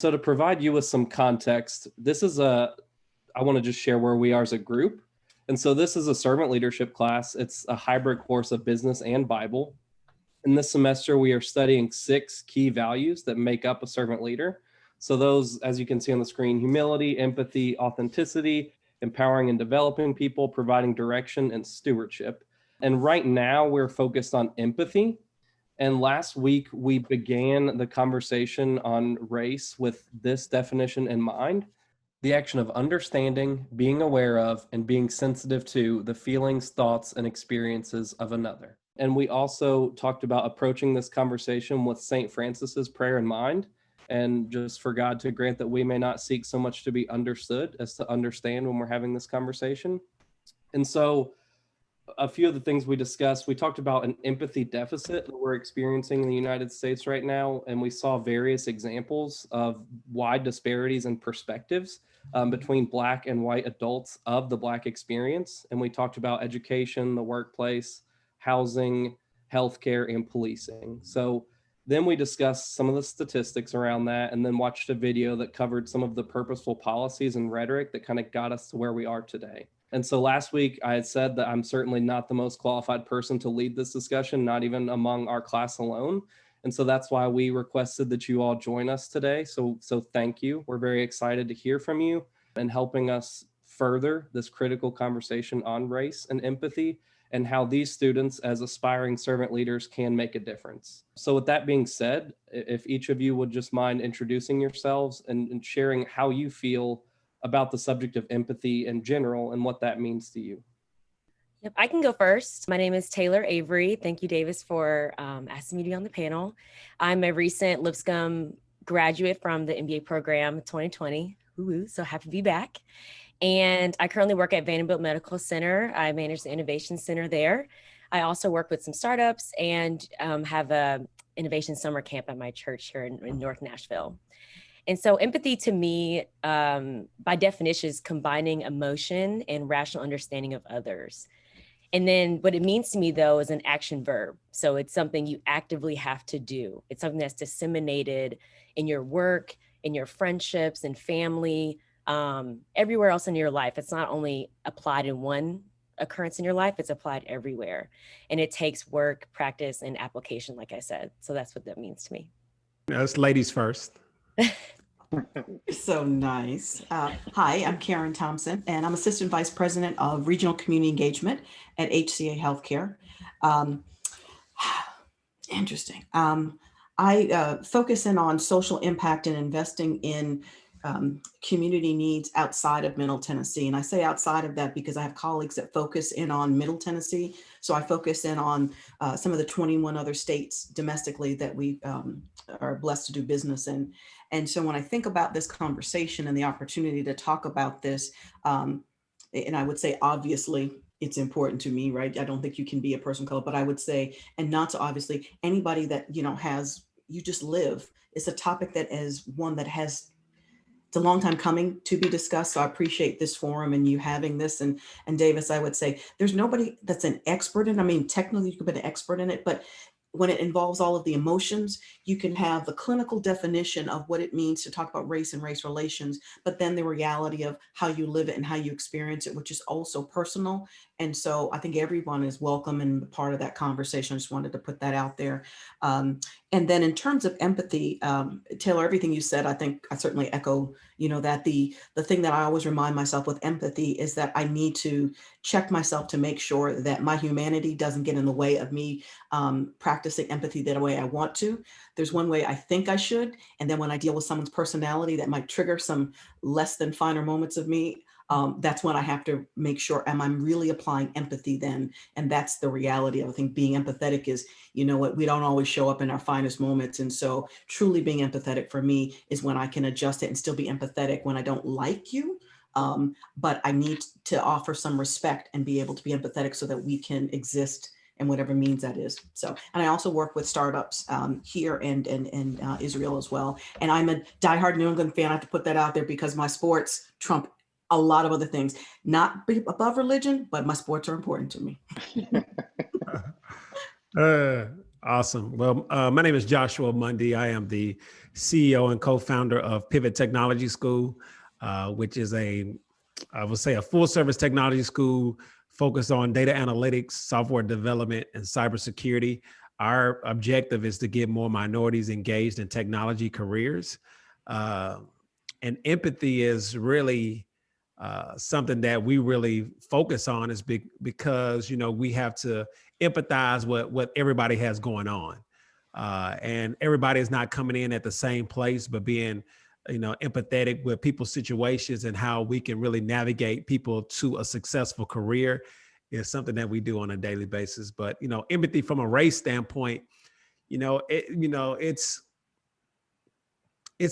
So to provide you with some context, I want to just share where we are as a group. And so this is a servant leadership class. It's a hybrid course of business and Bible. In this semester, we are studying 6 key values that make up a servant leader. So those, as you can see on the screen, humility, empathy, authenticity, empowering and developing people, providing direction, and stewardship. And right now we're focused on empathy. And last week we began the conversation on race with this definition in mind: the action of understanding, being aware of, and being sensitive to the feelings, thoughts, and experiences of another. And we also talked about approaching this conversation with St. Francis's prayer in mind, and just for God to grant that we may not seek so much to be understood as to understand when we're having this conversation. And so a few of the things we discussed, we talked about an empathy deficit that we're experiencing in the United States right now, and we saw various examples of wide disparities in perspectives between Black and white adults of the Black experience. And we talked about education, the workplace, housing, healthcare, and policing. So then we discussed some of the statistics around that, and then watched a video that covered some of the purposeful policies and rhetoric that kind of got us to where we are today. And so last week I had said that I'm certainly not the most qualified person to lead this discussion, not even among our class alone. And so that's why we requested that you all join us today. So thank you. We're very excited to hear from you and helping us further this critical conversation on race and empathy, and how these students as aspiring servant leaders can make a difference. So with that being said, if each of you would just mind introducing yourselves and sharing how you feel about the subject of empathy in general and what that means to you. Yep, I can go first. My name is Taylor Avery. Thank you, Davis, for asking me to be on the panel. I'm a recent Lipscomb graduate from the MBA program 2020. Woo-hoo, so happy to be back. And I currently work at Vanderbilt Medical Center. I manage the innovation center there. I also work with some startups and have a innovation summer camp at my church here in North Nashville. And so empathy to me, by definition, is combining emotion and rational understanding of others. And then what it means to me, though, is an action verb. So it's something you actively have to do. It's something that's disseminated in your work, in your friendships and family, everywhere else in your life. It's not only applied in one occurrence in your life, it's applied everywhere. And it takes work, practice, and application, like I said. So that's what that means to me. Us ladies first. So nice. Hi, I'm Karen Thompson, and I'm Assistant Vice President of Regional Community Engagement at HCA Healthcare. Interesting. I focus in on social impact and investing in community needs outside of Middle Tennessee. And I say outside of that because I have colleagues that focus in on Middle Tennessee. So I focus in on some of the 21 other states domestically that we are blessed to do business in. And so when I think about this conversation and the opportunity to talk about this, and I would say, obviously, it's important to me, right? I don't think you can be a person of color, but I would say, and not so obviously, anybody that, you just live. It's a topic that is one that it's a long time coming to be discussed. So I appreciate this forum and you having this. And Davis, I would say there's nobody that's an expert in it. I mean, technically you could be an expert in it, but when it involves all of the emotions, you can have the clinical definition of what it means to talk about race and race relations, but then the reality of how you live it and how you experience it, which is also personal. And so I think everyone is welcome and part of that conversation. I just wanted to put that out there. And then in terms of empathy, Taylor, everything you said, I think I certainly echo, that the thing that I always remind myself with empathy is that I need to check myself to make sure that my humanity doesn't get in the way of me practicing empathy the way I want to. There's one way I think I should. And then when I deal with someone's personality that might trigger some less than finer moments of me, that's when I have to make sure, am I really applying empathy then? And that's the reality of, I think, being empathetic is, we don't always show up in our finest moments. And so truly being empathetic for me is when I can adjust it and still be empathetic when I don't like you. But I need to offer some respect and be able to be empathetic so that we can exist in whatever means that is. So, and I also work with startups here and Israel as well. And I'm a diehard New England fan. I have to put that out there because my sports trump a lot of other things, not above religion, but my sports are important to me. Awesome. Well, my name is Joshua Mundy. I am the CEO and co-founder of Pivot Technology School, which is I would say a full service technology school focused on data analytics, software development, and cybersecurity. Our objective is to get more minorities engaged in technology careers. And empathy is really something that we really focus on is because, we have to empathize what everybody has going on. And everybody is not coming in at the same place, but being, empathetic with people's situations and how we can really navigate people to a successful career is something that we do on a daily basis. But, empathy from a race standpoint, it's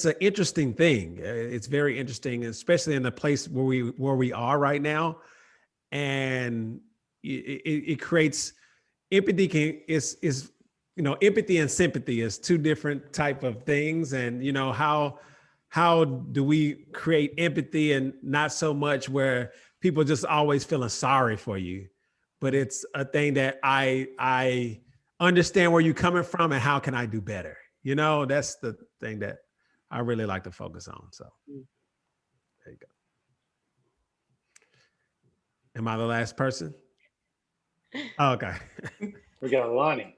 an interesting thing. It's very interesting, especially in the place where we are right now. And it creates empathy is empathy and sympathy is two different type of things. And, how do we create empathy and not so much where people just always feeling sorry for you, but it's a thing that I understand where you're coming from and how can I do better? That's the thing that I really like to focus on. So there you go. Am I the last person? Oh, okay. We got Lonnie.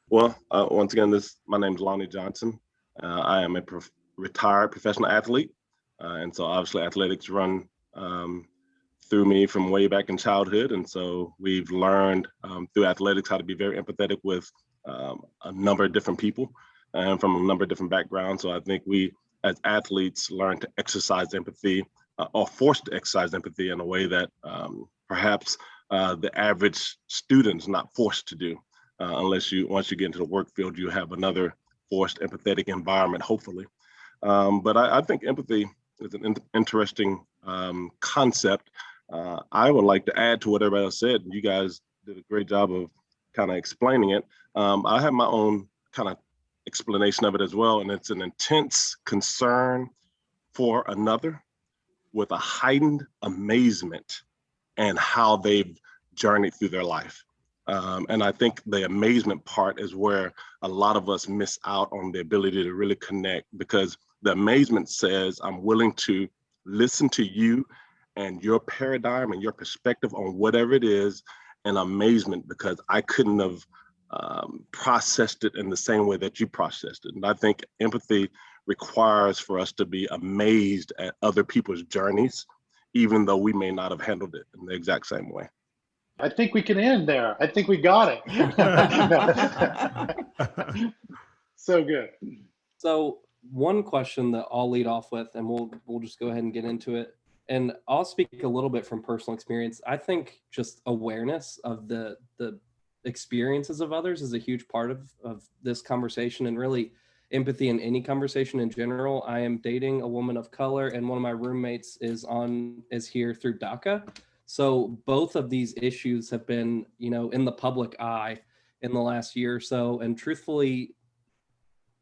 Well, once again, my name is Lonnie Johnson. I am a retired professional athlete. And so obviously athletics run through me from way back in childhood. And so we've learned through athletics how to be very empathetic with a number of different people and from a number of different backgrounds. So I think we as athletes learn to exercise empathy or forced to exercise empathy in a way that perhaps the average student is not forced to do. Unless once you get into the work field, you have another forced empathetic environment, hopefully. But I think empathy is an interesting concept. I would like to add to what everybody else said. You guys did a great job of kind of explaining it. I have my own kind of explanation of it as well. And it's an intense concern for another with a heightened amazement and how they've journeyed through their life. And I think the amazement part is where a lot of us miss out on the ability to really connect, because the amazement says, I'm willing to listen to you and your paradigm and your perspective on whatever it is, and amazement because I couldn't have processed it in the same way that you processed it. And I think empathy requires for us to be amazed at other people's journeys, even though we may not have handled it in the exact same way. I think we can end there. I think we got it. So good. So one question that I'll lead off with, and we'll just go ahead and get into it. And I'll speak a little bit from personal experience. I think just awareness of the experiences of others is a huge part of this conversation, and really empathy in any conversation in general. I am dating a woman of color, and one of my roommates is here through DACA. So both of these issues have been, in the public eye in the last year or so. And truthfully,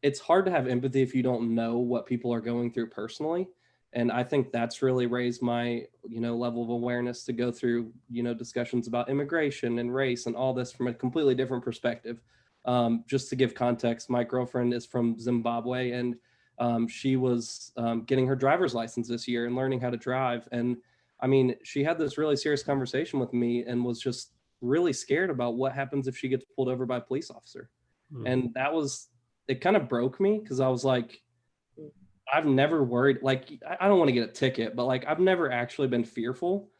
it's hard to have empathy if you don't know what people are going through personally. And I think that's really raised my, level of awareness to go through, discussions about immigration and race and all this from a completely different perspective. Just to give context, my girlfriend is from Zimbabwe, and she was getting her driver's license this year and learning how to drive. And I mean, she had this really serious conversation with me and was just really scared about what happens if she gets pulled over by a police officer. And it kind of broke me, because I was like, I've never worried, I don't want to get a ticket, but I've never actually been fearful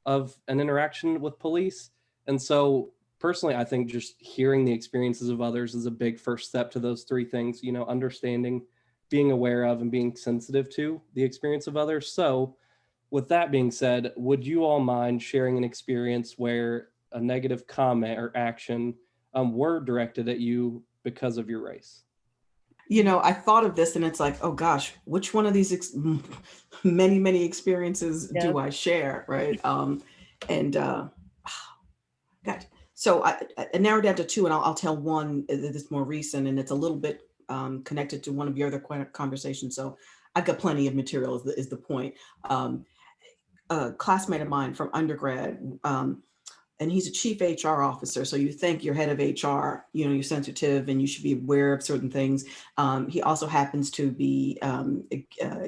of an interaction with police. And so personally, I think just hearing the experiences of others is a big first step to those three things, understanding, being aware of, and being sensitive to the experience of others. So with that being said, would you all mind sharing an experience where a negative comment or action were directed at you because of your race? I thought of this and it's like, oh gosh, which one of these many experiences do I share, right? God. So I narrowed down to two, and I'll tell one that's more recent, and it's a little bit connected to one of your other conversations. So I've got plenty of material is the point. A classmate of mine from undergrad and he's a chief HR officer. So you think you're head of HR, you know, you're sensitive and you should be aware of certain things. He also happens to be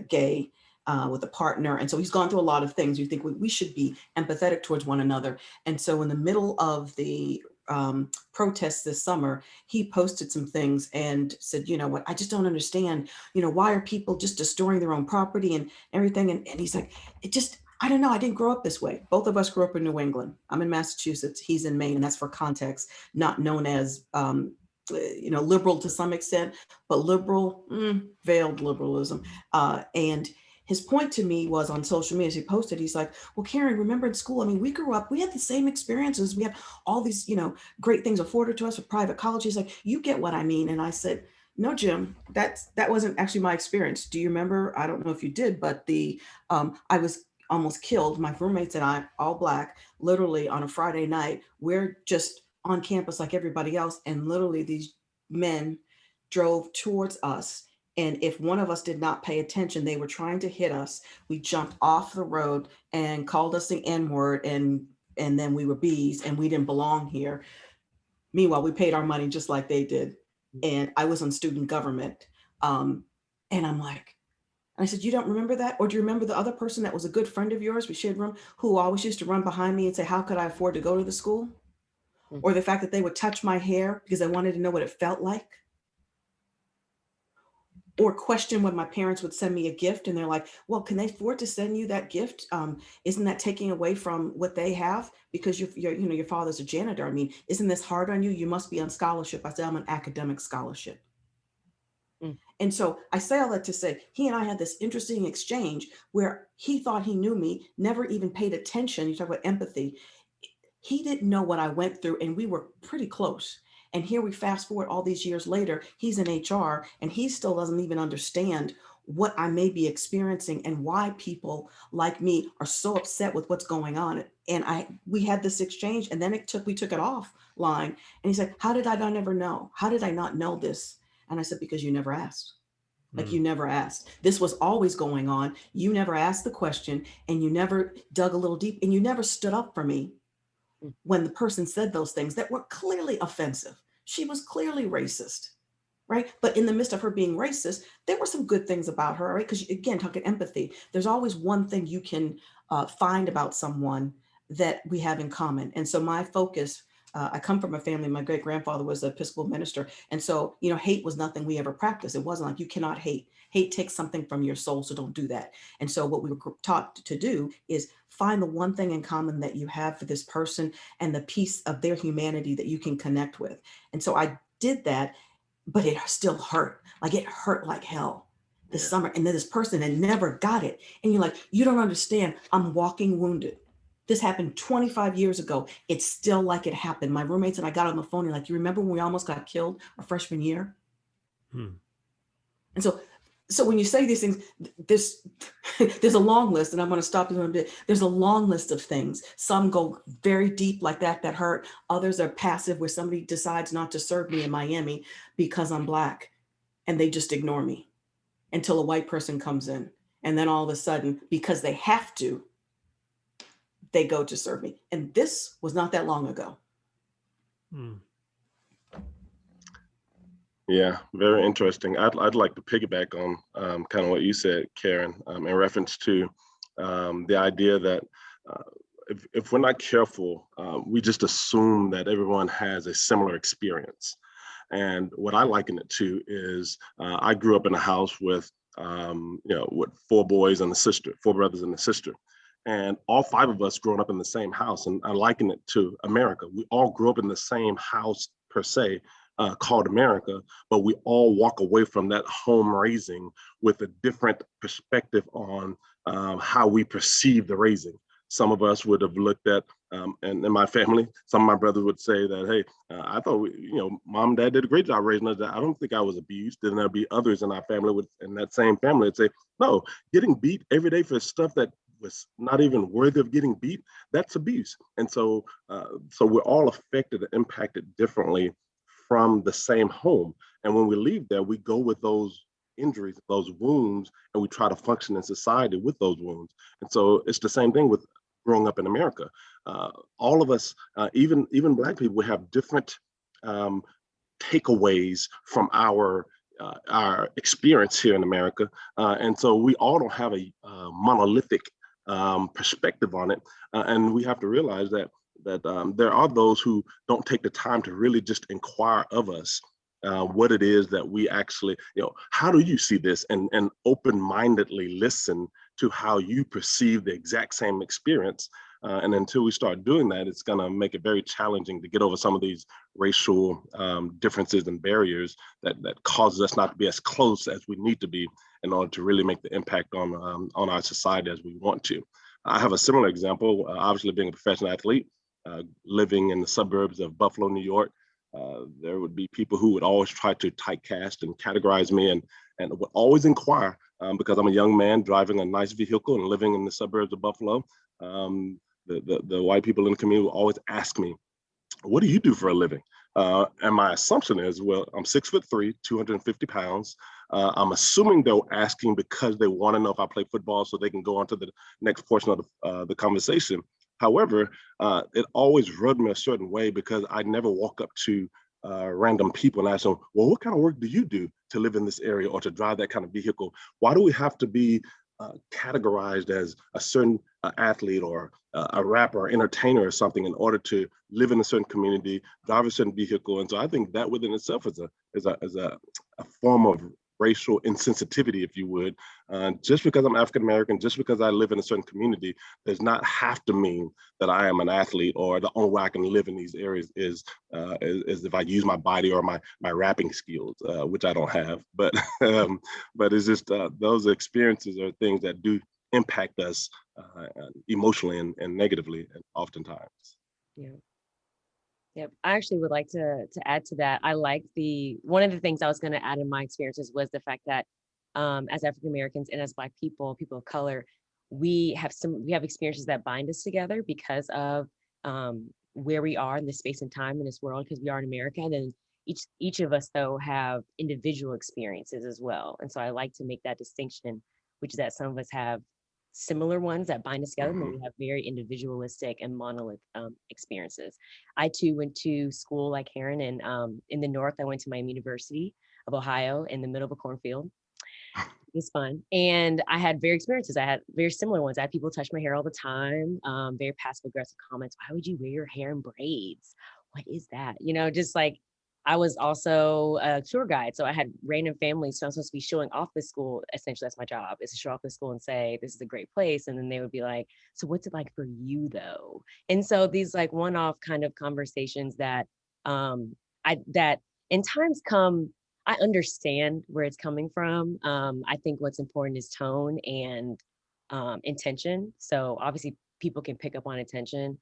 gay with a partner. And so he's gone through a lot of things. You think we should be empathetic towards one another. And so in the middle of the protests this summer, he posted some things and said, you know what, I just don't understand, you know, why are people just destroying their own property and everything? And he's like, I don't know. I didn't grow up this way. Both of us grew up in New England. I'm in Massachusetts. He's in Maine. And that's for context, not known as, you know, liberal to some extent, but liberal, veiled liberalism. And his point to me was on social media, as he posted, he's like, well, Karen, remember in school, I mean, we grew up, we had the same experiences. We had all these, you know, great things afforded to us with private college. He's like, you get what I mean. And I said, no, Jim, that wasn't actually my experience. Do you remember? I don't know if you did, but I was almost killed. My roommates and I, all Black, literally on a Friday night, we're just on campus like everybody else. And literally these men drove towards us. And if one of us did not pay attention, they were trying to hit us. We jumped off the road and called us the N-word, and then we were bees and we didn't belong here. Meanwhile, we paid our money just like they did. And I was on student government. And I'm like, and I said, you don't remember that? Or do you remember the other person that was a good friend of yours, we shared room, who always used to run behind me and say, how could I afford to go to the school? Or the fact that they would touch my hair because they wanted to know what it felt like? Or question when my parents would send me a gift and they're like, well, can they afford to send you that gift? Isn't that taking away from what they have? Because your father's a janitor. I mean, isn't this hard on you? You must be on scholarship. I said, I'm on academic scholarship. And so I say all that to say, he and I had this interesting exchange where he thought he knew me, never even paid attention. You talk about empathy. He didn't know what I went through, and we were pretty close. And here we fast forward all these years later, he's in HR and he still doesn't even understand what I may be experiencing and why people like me are so upset with what's going on. And we had this exchange, and then we took it offline. And he said, how did I not ever know? How did I not know this? And I said, because you never asked. Like you never asked. This was always going on. You never asked the question, and you never dug a little deep, and you never stood up for me when the person said those things that were clearly offensive. She was clearly racist, right? But in the midst of her being racist, there were some good things about her, right? Because again, talking empathy, there's always one thing you can find about someone that we have in common. And so my focus, I come from a family, my great grandfather was an Episcopal minister. And so, you know, hate was nothing we ever practiced. It wasn't like you cannot hate. Hate takes something from your soul, so don't do that. And so what we were taught to do is find the one thing in common that you have for this person and the piece of their humanity that you can connect with. And so I did that, but it still hurt. Like it hurt like hell this summer. And then this person had never got it. And you're like, you don't understand. I'm walking wounded. This happened 25 years ago. It's still like it happened. My roommates and I got on the phone and like, you remember when we almost got killed our freshman year? And so when you say these things, there's a long list, and I'm going to stop in a bit. There's a long list of things. Some go very deep like that hurt. Others are passive, where somebody decides not to serve me in Miami because I'm Black, and they just ignore me until a white person comes in. And then all of a sudden, because they have to, they go to serve me. And this was not that long ago. Yeah, very interesting. I'd like to piggyback on kind of what you said, Karen, in reference to the idea that if we're not careful, we just assume that everyone has a similar experience. And what I liken it to is I grew up in a house with, with four brothers and a sister. And all five of us growing up in the same house. And I liken it to America. We all grew up in the same house per se, called America, but we all walk away from that home raising with a different perspective on how we perceive the raising. Some of us would have looked at, and in my family, some of my brothers would say that, hey, I thought, mom and dad did a great job raising us. I don't think I was abused. Then there'll be others in our family, in that same family, would say, no, getting beat every day for stuff that was not even worthy of getting beat, that's abuse. And so we're all affected and impacted differently from the same home. And when we leave there, we go with those injuries, those wounds, and we try to function in society with those wounds. And so it's the same thing with growing up in America. All of us, even Black people, we have different takeaways from our experience here in America, and so we all don't have a monolithic perspective on it, and we have to realize that there are those who don't take the time to really just inquire of us what it is that we actually, how do you see this, and open-mindedly listen to how you perceive the exact same experience. And until we start doing that, it's going to make it very challenging to get over some of these racial differences and barriers that causes us not to be as close as we need to be in order to really make the impact on our society as we want to. I have a similar example, obviously being a professional athlete, living in the suburbs of Buffalo, New York. There would be people who would always try to typecast and categorize me and would always inquire because I'm a young man driving a nice vehicle and living in the suburbs of Buffalo. The white people in the community will always ask me, what do you do for a living? And my assumption is, well, I'm 6'3", 250 pounds. I'm assuming they're asking because they want to know if I play football so they can go on to the next portion of the conversation. However, it always rubbed me a certain way because I never walk up to random people and ask them, well, what kind of work do you do to live in this area or to drive that kind of vehicle? Why do we have to be categorized as a certain athlete or a rapper or entertainer or something in order to live in a certain community, drive a certain vehicle? And so I think that within itself is a form of racial insensitivity, if you would. Just because I'm African American, just because I live in a certain community, does not have to mean that I am an athlete, or the only way I can live in these areas is if I use my body or my rapping skills, which I don't have. But it's just those experiences are things that do impact us emotionally and negatively, oftentimes. Yeah. Yep. I actually would like to add to that. I like one of the things I was going to add in my experiences was the fact that as African Americans and as Black people of color, we have experiences that bind us together because of where we are in this space and time in this world, because we are in America. And then each of us, though, have individual experiences as well. And so I like to make that distinction, which is that some of us have similar ones that bind us together, and then we have very individualistic and monolithic experiences. I too went to school like Karen, and in the North, I went to Miami University of Ohio in the middle of a cornfield. It was fun. And I had I had very similar ones. I had people touch my hair all the time, very passive aggressive comments. Why would you wear your hair in braids? What is that? Just like, I was also a tour guide. So I had random families. So I'm supposed to be showing off this school. Essentially, that's my job, is to show off the school and say, this is a great place. And then they would be like, so what's it like for you though? And so these like one-off kind of conversations that that in times come, I understand where it's coming from. I think what's important is tone and intention. So obviously people can pick up on intention.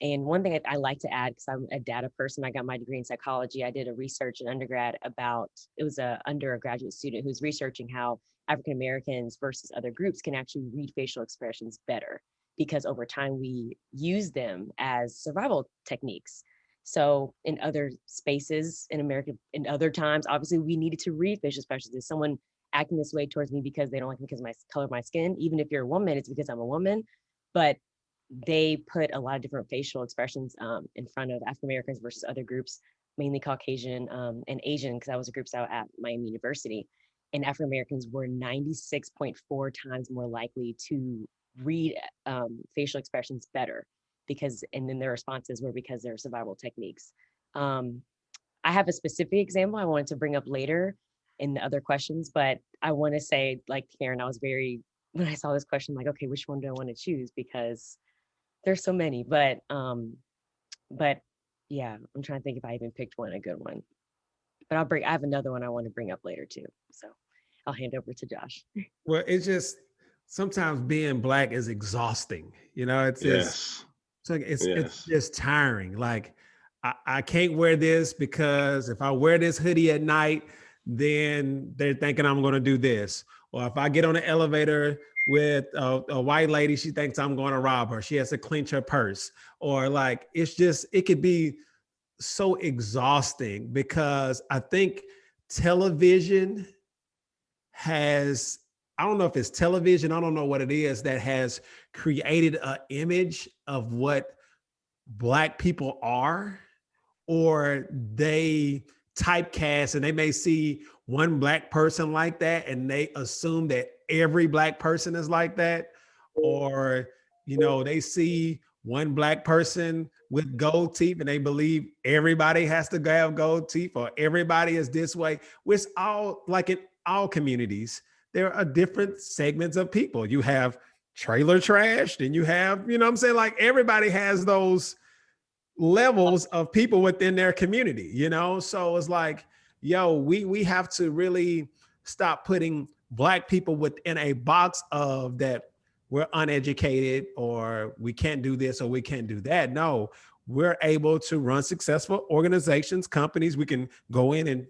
And one thing I like to add, because I'm a data person, I got my degree in psychology. I did a research in undergrad it was a undergraduate student who's researching how African Americans versus other groups can actually read facial expressions better, because over time we use them as survival techniques. So in other spaces in America, in other times, obviously we needed to read facial expressions. Is someone acting this way towards me because they don't like me because of my color of my skin? Even if you're a woman, it's because I'm a woman. But they put a lot of different facial expressions in front of African Americans versus other groups, mainly Caucasian and Asian, because I was a group style at Miami University. And African Americans were 96.4 times more likely to read facial expressions better, and then their responses were because they're survival techniques. I have a specific example I wanted to bring up later in the other questions, but I want to say, like Karen, when I saw this question, like, okay, which one do I want to choose? Because there's so many, but yeah, I'm trying to think if I even picked a good one. But I have another one I want to bring up later too. So I'll hand over to Josh. Well, it's just, sometimes being Black is exhausting. It's just tiring. Like, I can't wear this because if I wear this hoodie at night, then they're thinking I'm going to do this. Or if I get on the elevator with a white lady, she thinks I'm going to rob her. She has to clench her purse. Or like, it could be so exhausting, because I think television has I don't know if it's television, I don't know what it is, that has created an image of what Black people are, or they typecast, and they may see one Black person like that and they assume that every Black person is like that, or they see one Black person with gold teeth and they believe everybody has to have gold teeth, or everybody is this way, which all, like in all communities, there are different segments of people. You have trailer trash, and you have, what I'm saying? Like, everybody has those levels of people within their community, So it's like, we have to really stop putting Black people within a box of that we're uneducated, or we can't do this, or we can't do that. No, we're able to run successful organizations, companies. We can go in and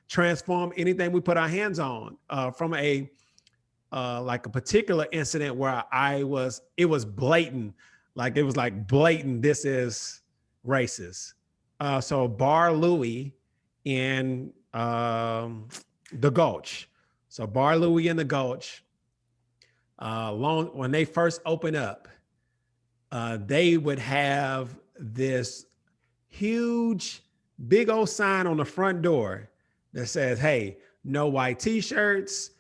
transform anything we put our hands on. From a like a particular incident where it was blatant, like it was like blatant, this is racist. So Bar Louie in the Gulch. So Bar Louie in the Gulch, when they first opened up, they would have this huge, big old sign on the front door that says, hey, no white t-shirts,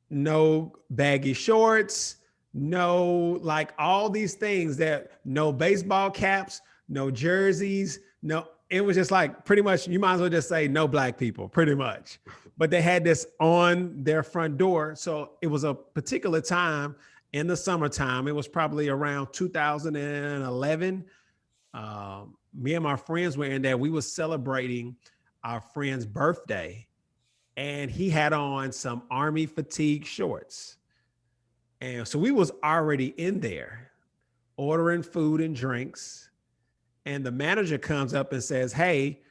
no baggy shorts, no, like all these things, that no baseball caps, no jerseys, no, it was just like pretty much, you might as well just say no Black people, pretty much. But they had this on their front door. So it was a particular time in the summertime. It was probably around 2011. Me and my friends were in there. We were celebrating our friend's birthday, and he had on some army fatigue shorts. And so we was already in there ordering food and drinks. And the manager comes up and says, hey,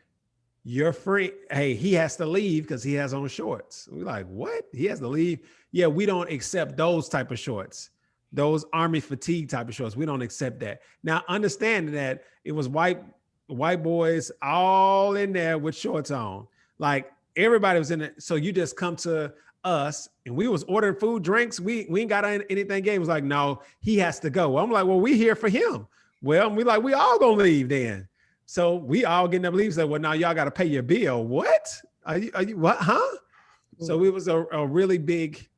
your friend, hey, he has to leave because he has on shorts. We're like, what? He has to leave? Yeah, we don't accept those type of shorts. Those army fatigue type of shorts. We don't accept that. Now, understanding that it was white boys all in there with shorts on. Like, everybody was in it. So you just come to us, and we was ordering food, drinks. We ain't got anything. Game was like, no, he has to go. I'm like, well, we here for him. Well, we all gonna leave then. So we all getting up, leave. Said, well, now y'all got to pay your bill. What? Are you what? Huh? So it was a really big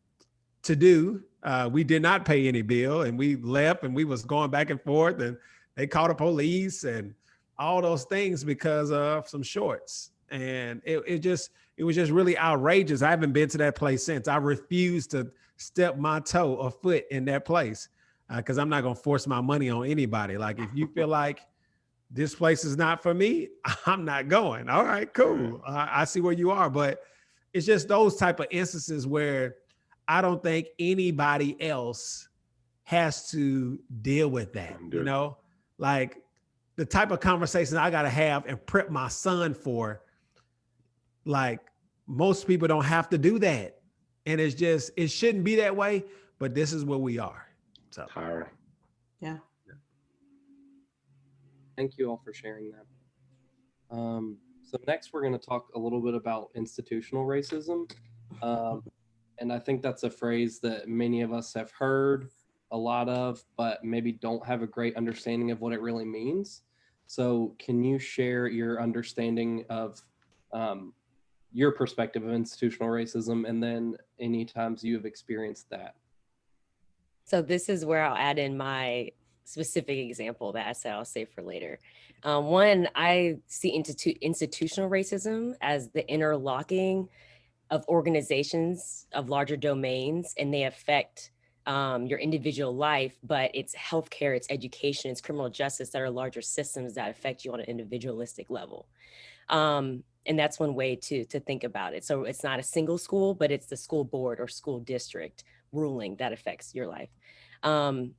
to do. We did not pay any bill, and we left, and we was going back and forth, and they called the police and all those things because of some shorts. And it was just really outrageous. I haven't been to that place since. I refuse to step my toe or foot in that place because I'm not going to force my money on anybody. Like, if you feel like this place is not for me, I'm not going. All right, cool. I see where you are. But it's just those type of instances where I don't think anybody else has to deal with that, like the type of conversation I got to have and prep my son for. Like, most people don't have to do that. And it shouldn't be that way, but this is where we are. So, yeah. Thank you all for sharing that. So next we're going to talk a little bit about institutional racism. And I think that's a phrase that many of us have heard a lot of, but maybe don't have a great understanding of what it really means. So can you share your understanding of your perspective of institutional racism, and then any times you have experienced that? So this is where I'll add in my specific example that I said I'll save for later. One, I see institutional racism as the interlocking of organizations of larger domains, and they affect your individual life, but it's healthcare, it's education, it's criminal justice that are larger systems that affect you on an individualistic level. And that's one way to think about it. So it's not a single school, but it's the school board or school district ruling that affects your life. And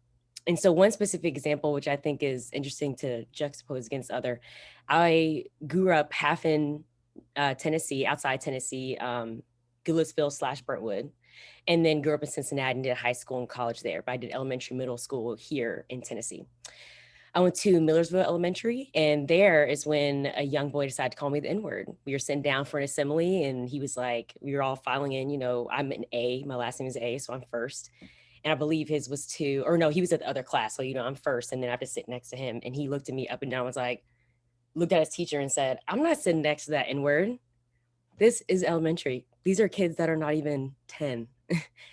so one specific example, which I think is interesting to juxtapose against other, I grew up half in Tennessee, outside Tennessee, Goodlettsville/Brentwood, and then grew up in Cincinnati and did high school and college there. But I did elementary, middle school here in Tennessee. I went to Millersville Elementary, and there is when a young boy decided to call me the N-word. We were sitting down for an assembly, and he was like, we were all filing in, you know, I'm an A, my last name is A, so I'm first. And I believe his was 2, or no, he was at the other class. So, you know, I'm first, and then I have to sit next to him. And he looked at me up and down, was like, looked at his teacher and said, I'm not sitting next to that N-word. This is elementary. These are kids that are not even 10.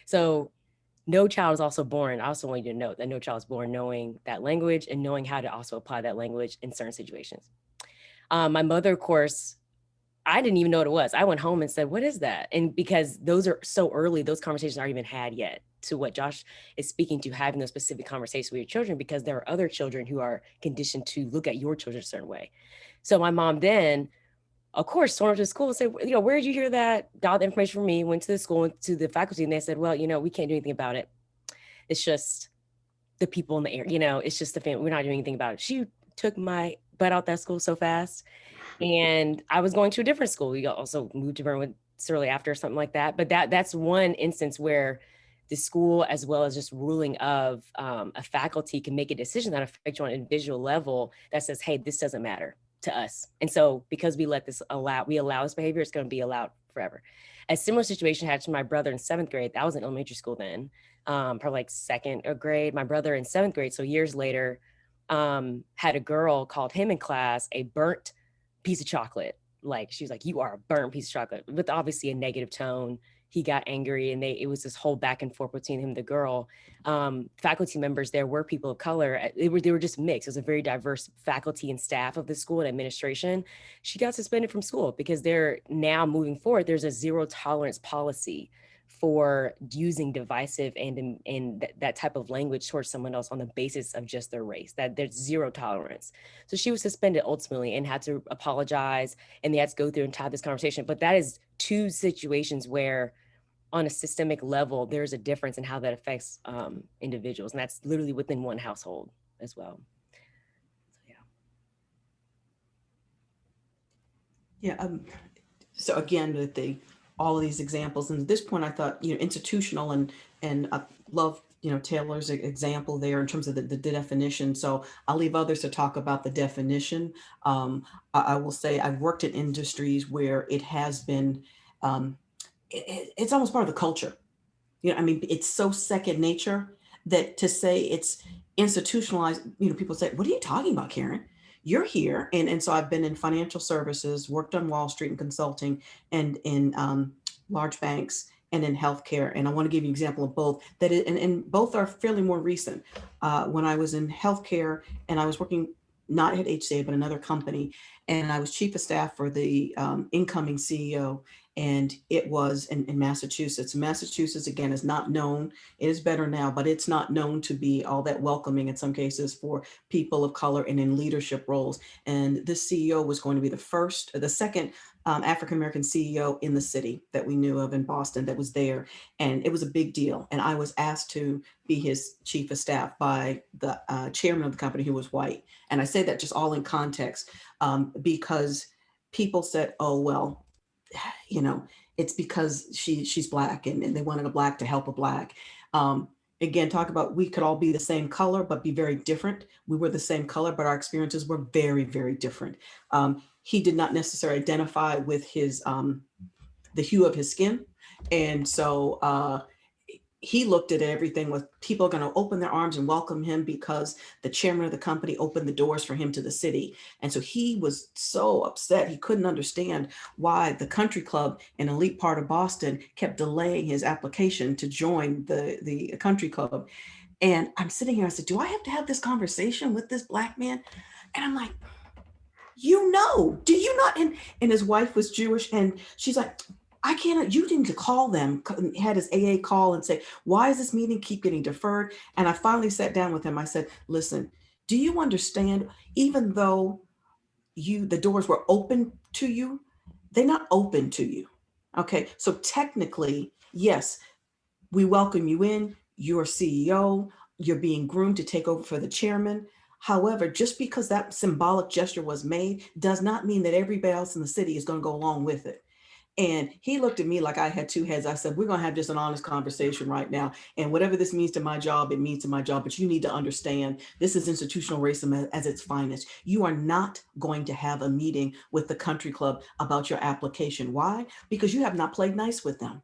So no child is also born. I also want you to note that no child is born knowing that language and knowing how to also apply that language in certain situations. My mother, of course, I didn't even know what it was. I went home and said, what is that? And because those are so early, those conversations aren't even had yet, to what Josh is speaking to, having those specific conversations with your children, because there are other children who are conditioned to look at your children a certain way. So my mom then, of course, stormed to school and said, you know, where did you hear that? Got the information from me, went to the school, and to the faculty, and they said, well, you know, we can't do anything about it. It's just the people in the area, you know, it's just the family. We're not doing anything about it. She took my butt out that school so fast. And I was going to a different school. We also moved to Burnwood shortly after, or something like that. But that's one instance where the school, as well as just ruling of a faculty, can make a decision that affects you on an individual level that says, hey, this doesn't matter to us. And so because we allow this behavior, it's going to be allowed forever. A similar situation had to my brother in 7th grade. That was in elementary school then, probably like 2nd grade. My brother in 7th grade, so years later, had a girl called him in class a burnt piece of chocolate. Like, she was like, you are a burnt piece of chocolate, with obviously a negative tone. He got angry, and it was this whole back and forth between him and the girl. Faculty members there were people of color. They were just mixed. It was a very diverse faculty and staff of the school and administration. She got suspended from school because they're now moving forward. There's a zero tolerance policy for using divisive and that type of language towards someone else on the basis of just their race, that there's zero tolerance. So she was suspended ultimately and had to apologize, and they had to go through and have this conversation. But that is 2 situations where on a systemic level, there's a difference in how that affects individuals. And that's literally within one household as well. So, yeah. Yeah. So again, with all of these examples, and at this point, I thought, you know, institutional, and I love, you know, Taylor's example there in terms of the definition. So I'll leave others to talk about the definition. I will say I've worked in industries where it has been, it's almost part of the culture. You know, I mean, it's so second nature that to say it's institutionalized, you know, people say, what are you talking about, Karen? You're here. And so I've been in financial services, worked on Wall Street and consulting, and in large banks, and in healthcare. And I want to give you an example of both, and both are fairly more recent. When I was in healthcare, and I was working not at HCA, but another company, and I was chief of staff for the incoming CEO. And it was in Massachusetts. Massachusetts, again, is not known. It is better now, but it's not known to be all that welcoming in some cases for people of color and in leadership roles. And this CEO was going to be the second African-American CEO in the city that we knew of in Boston that was there. And it was a big deal. And I was asked to be his chief of staff by the chairman of the company, who was white. And I say that just all in context because people said, oh, well, you know, it's because she's Black, and they wanted a Black to help a Black. Again, talk about, we could all be the same color, but be very different. We were the same color, but our experiences were very, very different. He did not necessarily identify with his, the hue of his skin. And so he looked at everything with people are going to open their arms and welcome him because the chairman of the company opened the doors for him to the city. And so he was so upset. He couldn't understand why the country club, an elite part of Boston, kept delaying his application to join the country club. And I'm sitting here, I said, do I have to have this conversation with this Black man? And I'm like, you know, do you not? And his wife was Jewish, and she's like, I can't, you need to call them. He had his AA call and say, why is this meeting keep getting deferred? And I finally sat down with him. I said, listen, do you understand, even though the doors were open to you, they're not open to you. Okay, so technically, yes, we welcome you in, you're CEO, you're being groomed to take over for the chairman. However, just because that symbolic gesture was made does not mean that everybody else in the city is going to go along with it. And he looked at me like I had two heads. I said, we're going to have just an honest conversation right now. And whatever this means to my job, it means to my job. But you need to understand this is institutional racism as its finest. You are not going to have a meeting with the country club about your application. Why? Because you have not played nice with them.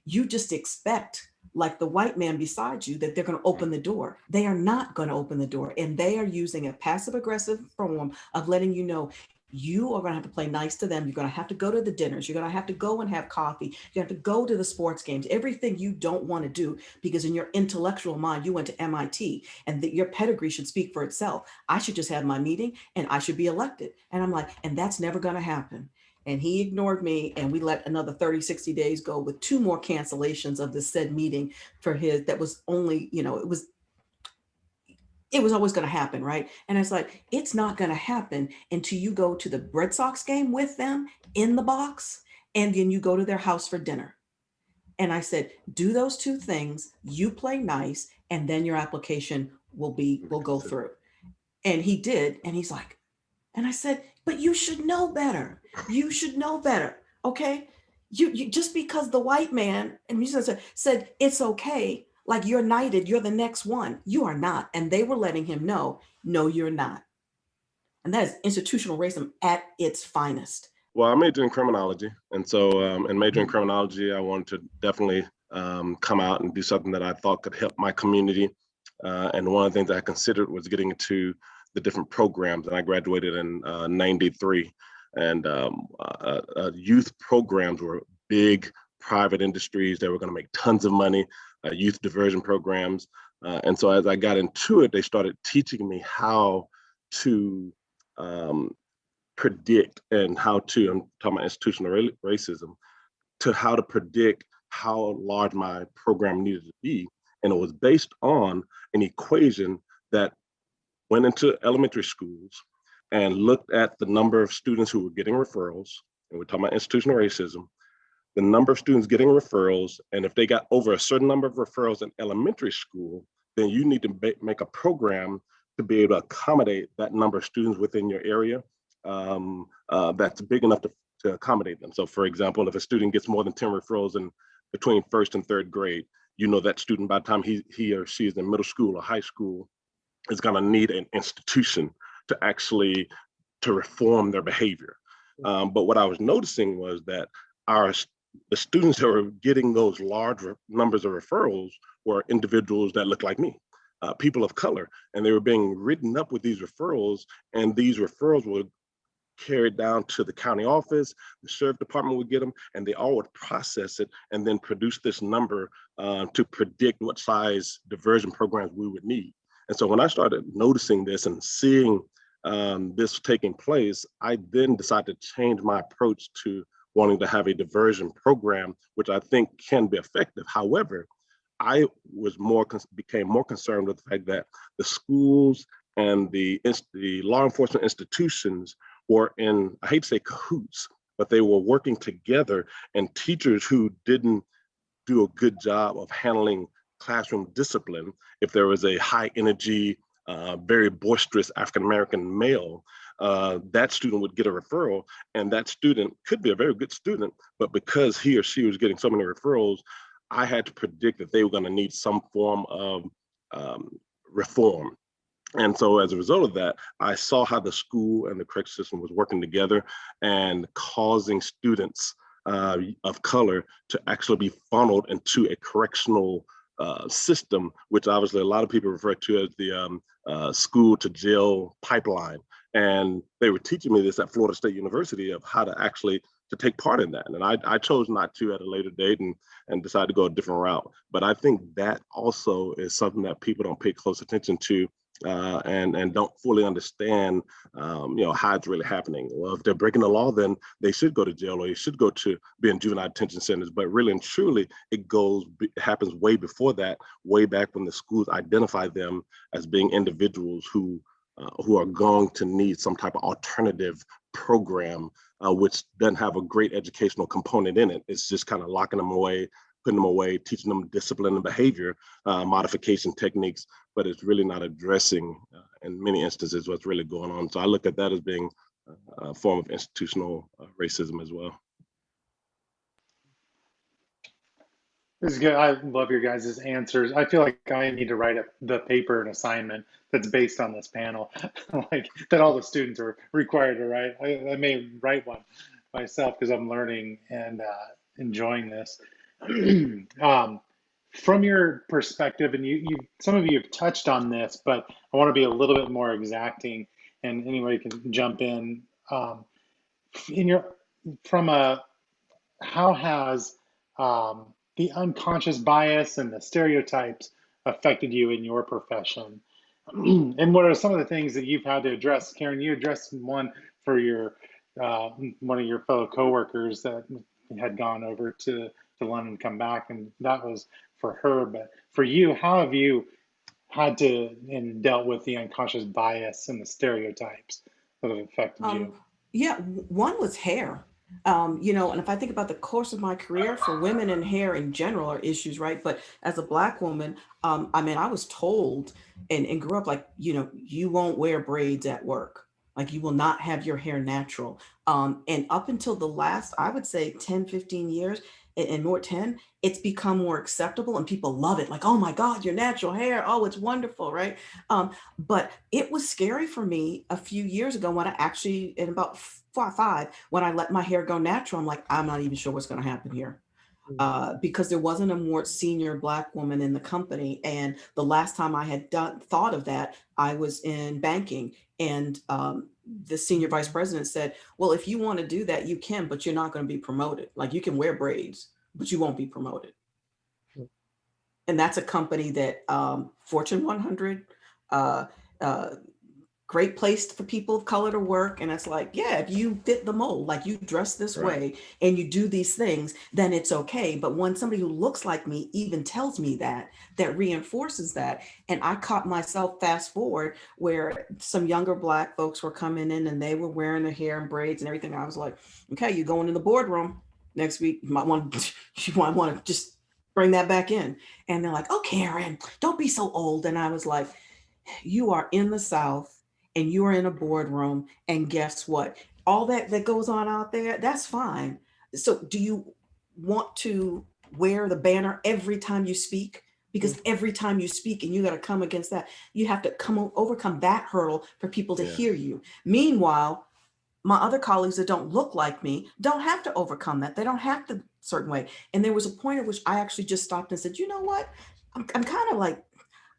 You just expect, like the white man beside you, that they're going to open the door. They are not going to open the door. And they are using a passive aggressive form of letting you know you are going to have to play nice to them. You're going to have to go to the dinners. You're going to have to go and have coffee. You have to go to the sports games, everything you don't want to do, because in your intellectual mind, you went to MIT and that your pedigree should speak for itself. I should just have my meeting and I should be elected. And I'm like, and that's never going to happen. And he ignored me, and we let another 30, 60 days go with 2 more cancellations of the said meeting for his, that was only, it was always going to happen, right? And it's like, it's not going to happen until you go to the Red Sox game with them in the box, and then you go to their house for dinner. And I said, do those 2 things, you play nice, and then your application will go through. And he did. And he's like, and I said, but you should know better. You should know better. Okay. You just because the white man and he said it's okay, like you're knighted, you're the next one. You are not. And they were letting him know, no, you're not. And that is institutional racism at its finest. Well, I majored in criminology. And so in majoring in criminology, I wanted to definitely come out and do something that I thought could help my community. And one of the things I considered was getting into the different programs. And I graduated in 93. And youth programs were big private industries that were going to make tons of money, youth diversion programs. And so as I got into it, they started teaching me how to predict and how to, I'm talking about institutional racism, to how to predict how large my program needed to be. And it was based on an equation that went into elementary schools and looked at the number of students who were getting referrals, and we're talking about institutional racism, the number of students getting referrals, and if they got over a certain number of referrals in elementary school, then you need to make a program to be able to accommodate that number of students within your area that's big enough to accommodate them. So for example, if a student gets more than 10 referrals in between 1st and 3rd grade, you know that student by the time he or she is in middle school or high school is going to need an institution to actually to reform their behavior. But what I was noticing was that the students that were getting those large numbers of referrals were individuals that looked like me, people of color, and they were being written up with these referrals, and these referrals were carried down to the county office, the sheriff department would get them, and they all would process it and then produce this number to predict what size diversion programs we would need. And so when I started noticing this and seeing this taking place, I then decided to change my approach to wanting to have a diversion program, which I think can be effective. However, I was became more concerned with the fact that the schools and the law enforcement institutions were in, I hate to say cahoots, but they were working together, and teachers who didn't do a good job of handling classroom discipline, if there was a high energy, very boisterous African-American male, that student would get a referral, and that student could be a very good student, but because he or she was getting so many referrals, I had to predict that they were going to need some form of reform. And so as a result of that, I saw how the school and the correction system was working together and causing students of color to actually be funneled into a correctional system, which obviously a lot of people refer to as the school to jail pipeline. And they were teaching me this at Florida State University of how to actually to take part in that. And I chose not to at a later date and decided to go a different route. But I think that also is something that people don't pay close attention to and don't fully understand, how it's really happening. Well, if they're breaking the law, then they should go to jail or they should go to be in juvenile detention centers. But really and truly, it happens way before that, way back when the schools identify them as being individuals who are going to need some type of alternative program, which doesn't have a great educational component in it. It's just kind of locking them away, putting them away, teaching them discipline and behavior modification techniques, but it's really not addressing, in many instances, what's really going on. So I look at that as being a form of institutional racism as well. This is good. I love your guys' answers. I feel like I need to write the paper and assignment that's based on this panel, like that all the students are required to write. I may write one myself because I'm learning and enjoying this. From your perspective, and you, some of you have touched on this, but I want to be a little bit more exacting, and anybody can jump in. In your, from a, how has the unconscious bias and the stereotypes affected you in your profession? And what are some of the things that you've had to address? Karen, you addressed one for your one of your fellow coworkers that had gone over to London and come back, and that was for her. But for you, how have you had to and dealt with the unconscious bias and the stereotypes that have affected you? Yeah, one was hair. And if I think about the course of my career, for women and hair in general are issues, right? But as a Black woman, I was told and grew up like, you won't wear braids at work. Like you will not have your hair natural. And up until the last, I would say 10, 15 years and more 10, it's become more acceptable and people love it. Like, oh my God, your natural hair. Oh, it's wonderful, right? But it was scary for me a few years ago when I actually, in about 5, when I let my hair go natural, I'm like, I'm not even sure what's going to happen here. Because there wasn't a more senior Black woman in the company. And the last time I had thought of that, I was in banking. And the senior vice president said, well, if you want to do that, you can, but you're not going to be promoted. Like you can wear braids, but you won't be promoted. And that's a company that Fortune 100, great place for people of color to work. And it's like, yeah, if you fit the mold, like you dress this way and you do these things, then it's okay. But when somebody who looks like me even tells me that reinforces that. And I caught myself fast forward where some younger Black folks were coming in and they were wearing their hair in braids and everything. I was like, okay, you're going in the boardroom next week. You might want to just bring that back in. And they're like, oh, Karen, don't be so old. And I was like, you are in the South and you are in a boardroom, and guess what? All that goes on out there, that's fine. So do you want to wear the banner every time you speak? Because every time you speak and you got to come against that, you have to overcome that hurdle for people to hear you. Meanwhile, my other colleagues that don't look like me don't have to overcome that. They don't have to certain way. And there was a point at which I actually just stopped and said, you know what? I'm kind of like,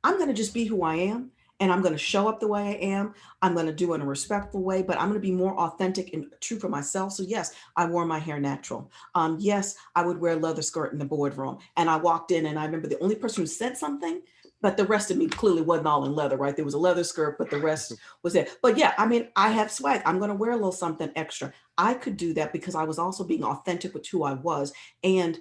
I'm going to just be who I am. And I'm going to show up the way I am. I'm going to do it in a respectful way, but I'm going to be more authentic and true for myself. So yes, I wore my hair natural. Yes, I would wear a leather skirt in the boardroom. And I walked in and I remember the only person who said something, but the rest of me clearly wasn't all in leather, right? There was a leather skirt, but the rest was there. But yeah, I have swag. I'm going to wear a little something extra. I could do that because I was also being authentic with who I was. And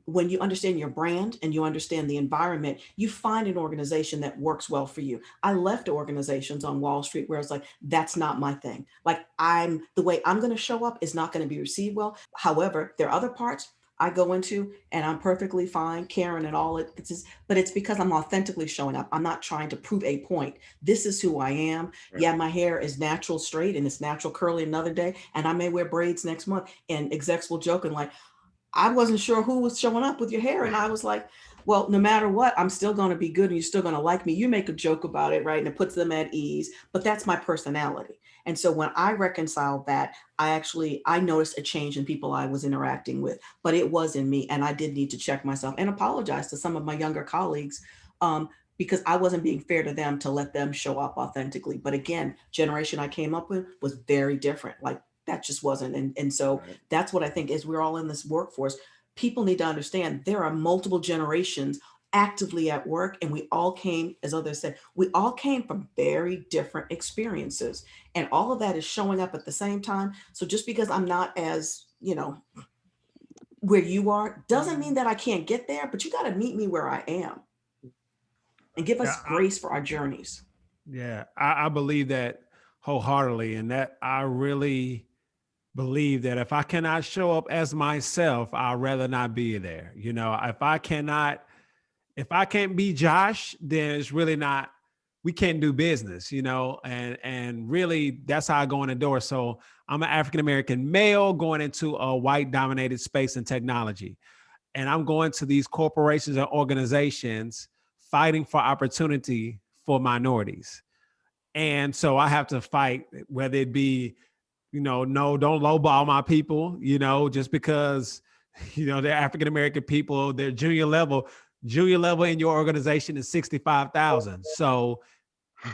when you understand your brand and you understand the environment, you find an organization that works well for you. I left organizations on Wall Street where it's like, that's not my thing. Like the way I'm going to show up is not going to be received well. However, there are other parts I go into and I'm perfectly fine, Karen and all but it's because I'm authentically showing up. I'm not trying to prove a point. This is who I am. Right. Yeah, my hair is natural straight and it's natural curly another day. And I may wear braids next month, and execs will joke and like, I wasn't sure who was showing up with your hair. And I was like, well, no matter what, I'm still going to be good and you're still going to like me. You make a joke about it, right? And it puts them at ease, but that's my personality. And so when I reconciled that, I noticed a change in people I was interacting with, but it was in me. And I did need to check myself and apologize to some of my younger colleagues because I wasn't being fair to them to let them show up authentically. But again, generation I came up with was very different. Like, that just wasn't. And so that's what I think is we're all in this workforce. People need to understand there are multiple generations actively at work. And we all came, as others said, we all came from very different experiences. And all of that is showing up at the same time. So just because I'm not as, where you are, doesn't mean that I can't get there, but you got to meet me where I am and give us grace for our journeys. Yeah, I believe that wholeheartedly. And that I really believe that if I cannot show up as myself, I'd rather not be there. If I can't be Josh, then it's really not, we can't do business, and really that's how I go in the door. So I'm an African-American male going into a white dominated space in technology. and I'm going to these corporations and organizations fighting for opportunity for minorities. And so I have to fight, whether it be, no, don't lowball my people, just because, they're African-American people, their junior level in your organization is $65,000. So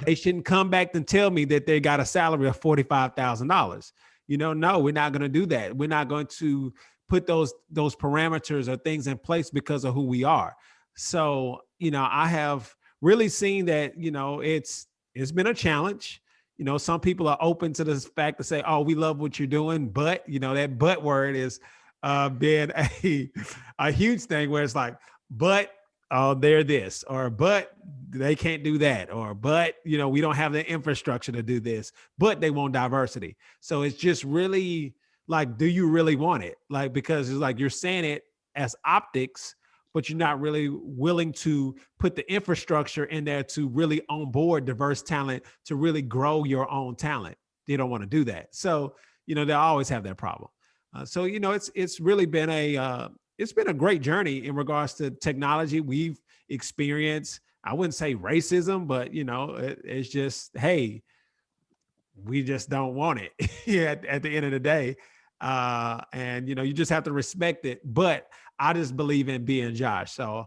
they shouldn't come back and tell me that they got a salary of $45,000. No, we're not going to do that. We're not going to put those parameters or things in place because of who we are. So, I have really seen that, it's been a challenge. Some people are open to this fact to say, oh, we love what you're doing. But, that but word is been a huge thing where it's like, but they're this, or but they can't do that, or but we don't have the infrastructure to do this, but they want diversity. So it's just really like, do you really want it? Like, because it's like you're saying it as optics, but you're not really willing to put the infrastructure in there to really onboard diverse talent, to really grow your own talent. They don't want to do that. So they'll always have that problem. So it's really been it's been a great journey in regards to technology. We've experienced, I wouldn't say racism, but it's just, hey, we just don't want it at the end of the day. And you just have to respect it. But I just believe in being Josh. So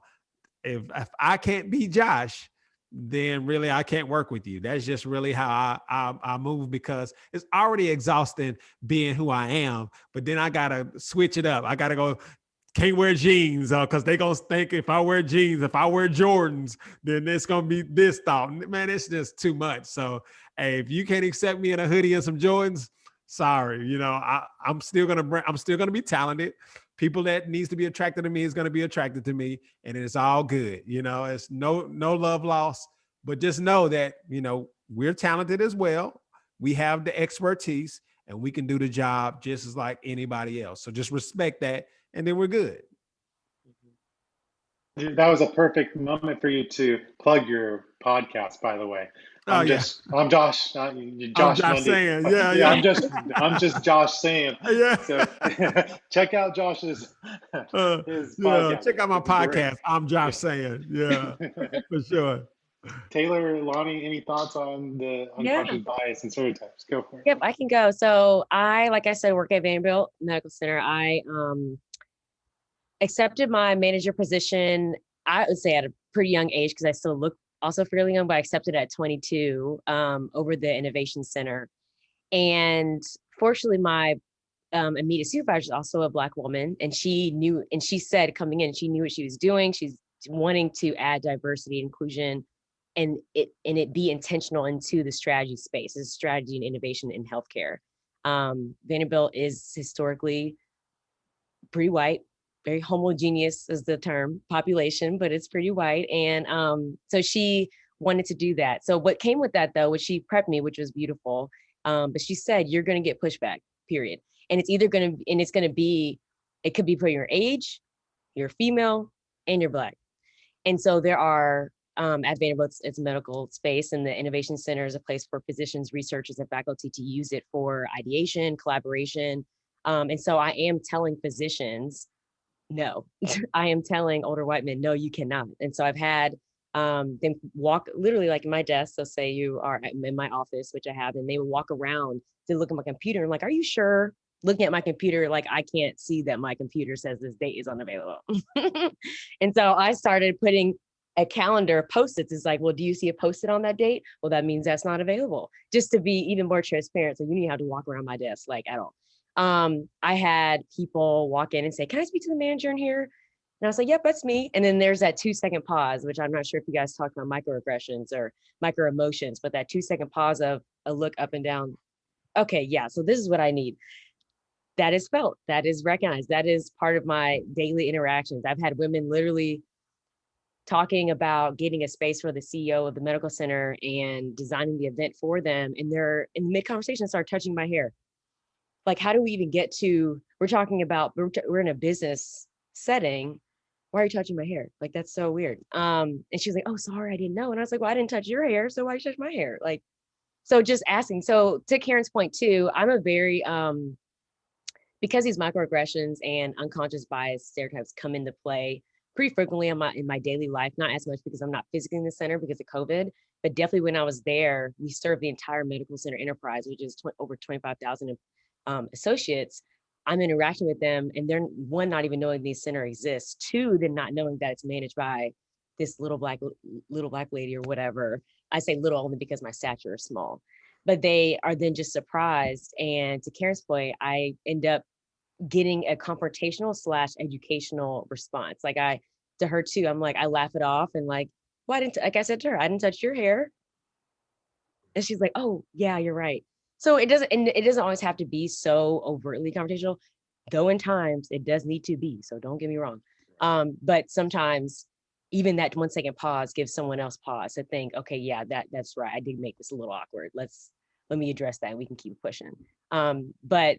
if I can't be Josh, then really I can't work with you. That's just really how I move, because it's already exhausting being who I am. But then I gotta switch it up. I gotta go, can't wear jeans because they gonna think if I wear jeans, if I wear Jordans, then it's gonna be this thought. Man, it's just too much. So hey, if you can't accept me in a hoodie and some Jordans, sorry. I'm still gonna be talented. People that needs to be attracted to me is gonna be attracted to me, and it's all good. It's no love lost, but just know that we're talented as well. We have the expertise, and we can do the job just as like anybody else. So just respect that, and then we're good. That was a perfect moment for you to plug your podcast, by the way. I'm Josh, I'm Josh Mundy. saying, yeah. I'm just Josh saying. Yeah. So check out Josh's his podcast. Check out my podcast. Great. I'm Josh saying, yeah, for sure. Taylor, Lonnie, any thoughts on the unconscious bias and stereotypes? Go for it. Yep, I can go. So like I said, work at Vanderbilt Medical Center. I accepted my manager position, I would say at a pretty young age, because I still look also fairly young, but I accepted at 22 over the Innovation Center. And fortunately, my immediate supervisor is also a Black woman, and she knew, and she said coming in, she knew what she was doing. She's wanting to add diversity, inclusion, and it be intentional into the strategy space, as strategy and innovation in healthcare. Vanderbilt is historically pretty white, very homogeneous is the term, population, but it's pretty white. And so she wanted to do that. So what came with that though, was she prepped me, which was beautiful. But she said, you're going to get pushback, period. And it's either going to, and it's going to be, it could be for your age, you're female, and you're Black. And so there are, at Vanderbilt, it's a medical space, and the Innovation Center is a place for physicians, researchers, and faculty to use it for ideation, collaboration. And so I am telling physicians, no. I am telling older white men, no, you cannot. And so I've had them walk literally like in my desk. So say you are in my office, which I have, and they would walk around to look at my computer. And I'm like, are you sure? Looking at my computer, like I can't see that my computer says this date is unavailable. And so I started putting a calendar Post-its. It's like, well, do you see a Post-it on that date? Well, that means that's not available. Just to be even more transparent. So you need to have to walk around my desk like at all. I had people walk in and say, can I speak to the manager in here? And I was like, yep, that's me. And then there's that 2-second pause, which I'm not sure if you guys talked about microaggressions or micro emotions, but that 2-second pause of a look up and down. Okay, yeah, so this is what I need. That is felt, that is recognized, that is part of my daily interactions. I've had women literally talking about getting a space for the CEO of the medical center and designing the event for them. And they're in mid-conversation start touching my hair. Like, how do we even get to, we're talking about, we're in a business setting. Why are you touching my hair? Like, that's so weird. And she's like, oh, sorry, I didn't know. And I was like, well, I didn't touch your hair. So why you touch my hair? Like, so just asking. So to Karen's point too, I'm a very because these microaggressions and unconscious bias stereotypes come into play pretty frequently in my daily life, not as much because I'm not physically in the center because of COVID, but definitely when I was there, we served the entire medical center enterprise, which is over 25,000 associates. I'm interacting with them, and they're, one, not even knowing the center exists, two, then not knowing that it's managed by this little black lady or whatever. I say little only because my stature is small, but they are then just surprised. And to Karen's point, I end up getting a confrontational / educational response. Like to her too, I'm like, I laugh it off and like, well, like I said to her, I didn't touch your hair. And she's like, oh yeah, you're right. So it doesn't always have to be so overtly confrontational, though in times it does need to be. So don't get me wrong. But sometimes even that 1 second pause gives someone else pause to think, okay, yeah, that's right. I did make this a little awkward. Let me address that and we can keep pushing. But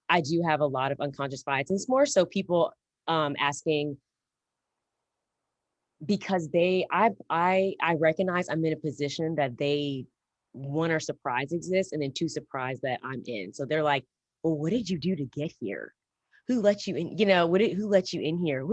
I do have a lot of unconscious bias. And it's more so people asking, because I recognize I'm in a position that they, one, are surprised exists, and then two, surprised that I'm in. So they're like, well, what did you do to get here? Who let you in? Who let you in here?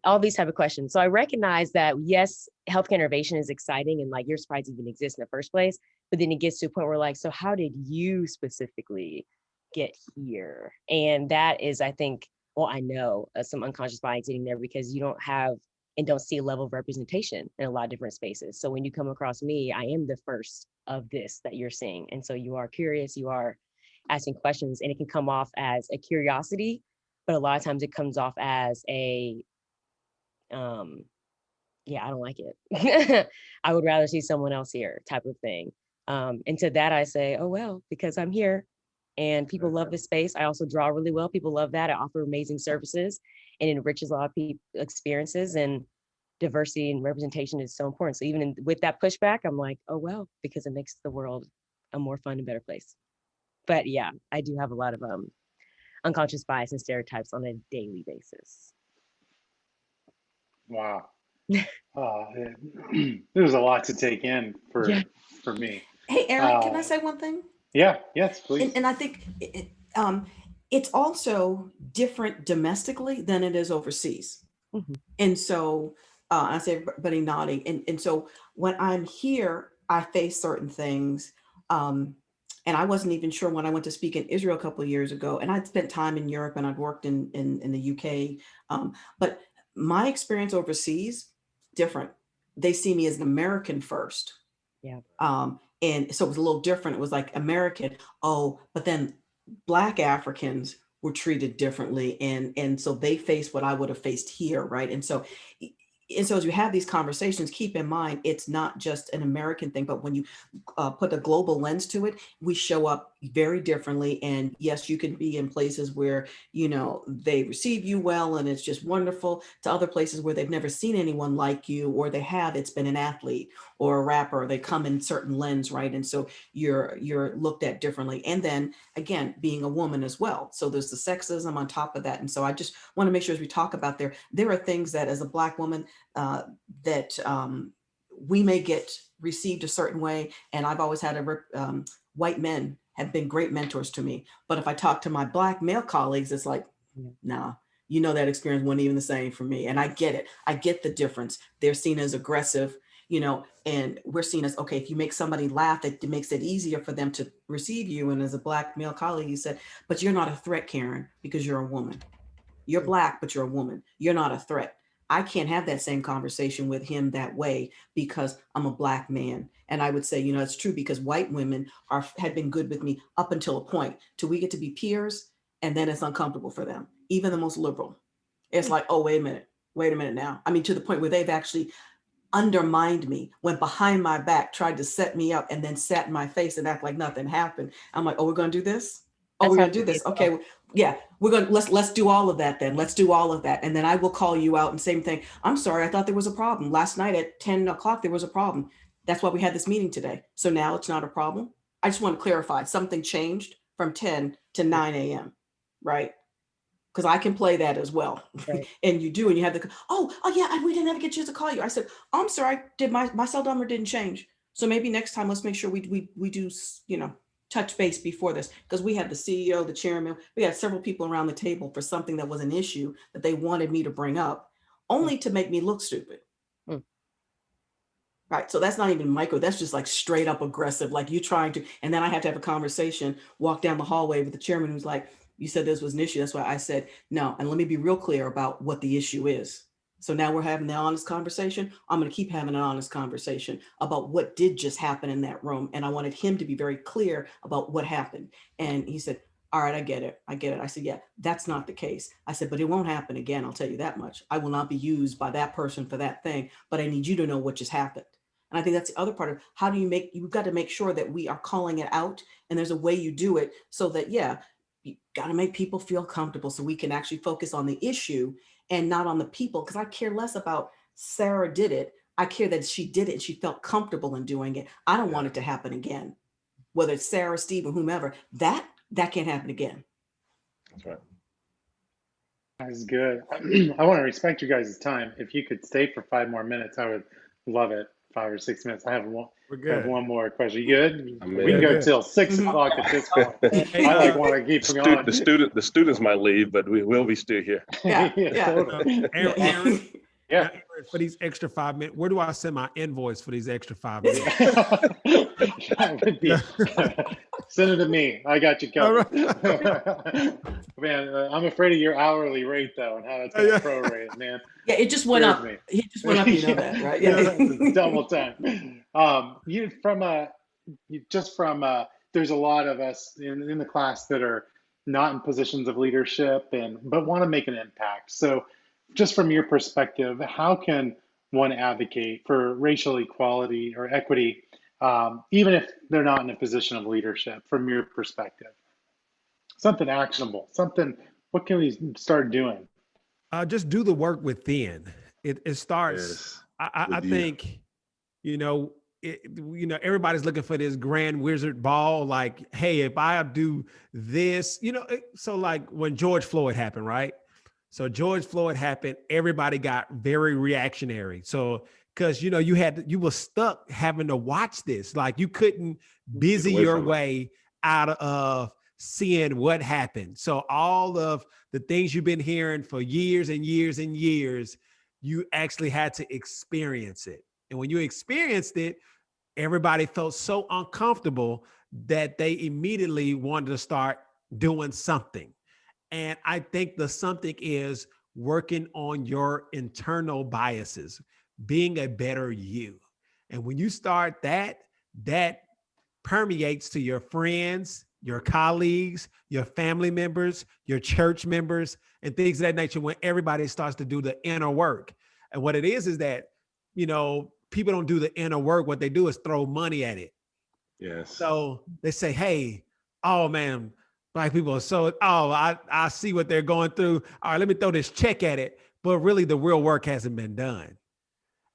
All these type of questions. So I recognize that, yes, healthcare innovation is exciting and like you're surprised it even exists in the first place. But then it gets to a point where like, so how did you specifically get here? And that is, I think, well, I know some unconscious bias getting there because you don't have and don't see a level of representation in a lot of different spaces. So when you come across me, I am the first of this that you're seeing. And so you are curious, you are asking questions, and it can come off as a curiosity, but a lot of times it comes off as a, yeah, I don't like it. I would rather see someone else here type of thing. And to that I say, oh, well, because I'm here and people love this space. I also draw really well. People love that. I offer amazing services and it enriches a lot of people experiences, and diversity and representation is so important. So even with that pushback, I'm like, oh, well, because it makes the world a more fun and better place. But yeah, I do have a lot of unconscious bias and stereotypes on a daily basis. Wow. There's a lot to take in for me. Hey, Aaron, can I say one thing? Yeah, yes, please. And I think it's also different domestically than it is overseas. Mm-hmm. And so I say everybody nodding. And so when I'm here, I face certain things. And I wasn't even sure when I went to speak in Israel a couple of years ago, and I'd spent time in Europe and I'd worked in the UK. But my experience overseas, different. They see me as an American first. Yeah. And so it was a little different. It was like American. Oh, but then Black Africans were treated differently. And so they faced what I would have faced here. Right. And so as you have these conversations, keep in mind, it's not just an American thing, but when you put a global lens to it, we show up very differently. And yes, you can be in places where, they receive you well and it's just wonderful, to other places where they've never seen anyone like you, or they have, it's been an athlete or a rapper, they come in certain lens, right? And so you're looked at differently. And then again, being a woman as well. So there's the sexism on top of that. And so I just want to make sure as we talk about there are things that as a Black woman, that we may get received a certain way. And I've always had white men have been great mentors to me. But if I talk to my Black male colleagues, it's like, nah, that experience wasn't even the same for me. And I get it. I get the difference. They're seen as aggressive, and we're seen as, okay, if you make somebody laugh, it makes it easier for them to receive you. And as a Black male colleague, you said, but you're not a threat, Karen, because you're a woman. You're Black, but you're a woman. You're not a threat. I can't have that same conversation with him that way because I'm a Black man. And I would say, it's true, because white women had been good with me up until a point till we get to be peers. And then it's uncomfortable for them. Even the most liberal. It's like, oh, wait a minute now. I mean, to the point where they've actually undermined me, went behind my back, tried to set me up, and then sat in my face and act like nothing happened. I'm like, oh, we're going to do this? Oh, we're going to do this. Okay. Yeah, we're going to, let's do all of that then. Let's do all of that. And then I will call you out and same thing. I'm sorry, I thought there was a problem. Last night at 10 o'clock, there was a problem. That's why we had this meeting today. So now it's not a problem. I just want to clarify, something changed from 10 to 9 a.m., right? Because I can play that as well. Right. And you do, and you have the, oh yeah, we didn't ever get a chance to call you. I said, oh, I'm sorry, my cell number didn't change. So maybe next time, let's make sure we do, touch base before this, because we had the CEO, the chairman, we had several people around the table for something that was an issue that they wanted me to bring up, only to make me look stupid. Mm. Right. So that's not even micro. That's just like straight up aggressive. Like you trying to, and then I have to have a conversation, walk down the hallway with the chairman who's like, you said this was an issue. That's why I said, no. And let me be real clear about what the issue is. So now we're having the honest conversation. I'm going to keep having an honest conversation about what did just happen in that room. And I wanted him to be very clear about what happened. And he said, all right, I get it. I get it. I said, yeah, that's not the case. I said, but it won't happen again. I'll tell you that much. I will not be used by that person for that thing, but I need you to know what just happened. And I think that's the other part of how do you make, you've got to make sure that we are calling it out, and there's a way you do it so that, yeah, you got to make people feel comfortable so we can actually focus on the issue and not on the people. Because I care less about Sarah did it. I care that she did it and she felt comfortable in doing it. I don't want it to happen again, whether it's Sarah, Steve, or whomever. That can't happen again. That's right. That's good. I want to respect you guys' time. If you could stay for 5 more minutes, I would love it. 5 or 6 minutes. I have one more question. You good? We can go till 6 o'clock at this point. I want to keep going. The students might leave, but we will be still here. Yeah. Aaron, Yeah. for these extra 5 minutes, where do I send my invoice for these extra 5 minutes? That would be, send it to me. I got you covered. Man, I'm afraid of your hourly rate though, and how that's going to prorate, man. Yeah, it just went up. It just went up. You know that, right? Yeah. Double time. There's a lot of us in the class that are not in positions of leadership but want to make an impact. So just from your perspective, how can one advocate for racial equality or equity, even if they're not in a position of leadership, from your perspective? Something actionable, what can we start doing? Just do the work within. It starts, yes, I think, everybody's looking for this grand wizard ball. Like, hey, if I do this, so like when George Floyd happened, right? So George Floyd happened, everybody got very reactionary. So, cause you were stuck having to watch this. Like you couldn't busy your way out of seeing what happened. So all of the things you've been hearing for years and years and years, you actually had to experience it. And when you experienced it, everybody felt so uncomfortable that they immediately wanted to start doing something. And I think the something is working on your internal biases, being a better you. And when you start that permeates to your friends, your colleagues, your family members, your church members, and things of that nature when everybody starts to do the inner work. And what it is that, people don't do the inner work. What they do is throw money at it. Yes. So they say, hey, oh man, Black people are so, I see what they're going through. All right, let me throw this check at it. But really the real work hasn't been done.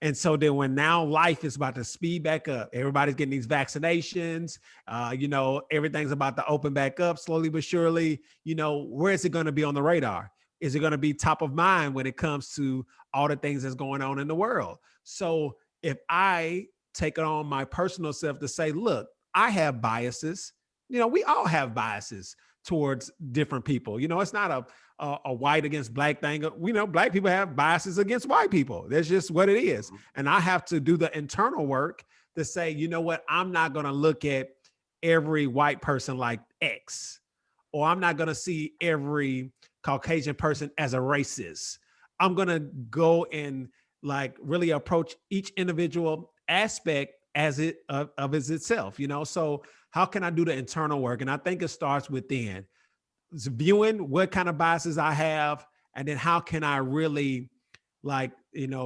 And so then when now life is about to speed back up, everybody's getting these vaccinations, everything's about to open back up slowly but surely, where is it going to be on the radar? Is it going to be top of mind when it comes to all the things that's going on in the world? So if I take it on my personal self to say, look, I have biases, we all have biases towards different people. It's not a white against black thing. Black people have biases against white people. That's just what it is. And I have to do the internal work to say, you know what, I'm not going to look at every white person like X, or I'm not going to see every Caucasian person as a racist. I'm going to go and really approach each individual aspect as itself, so how can I do the internal work? And I think it starts within. It's viewing what kind of biases I have, and then how can I really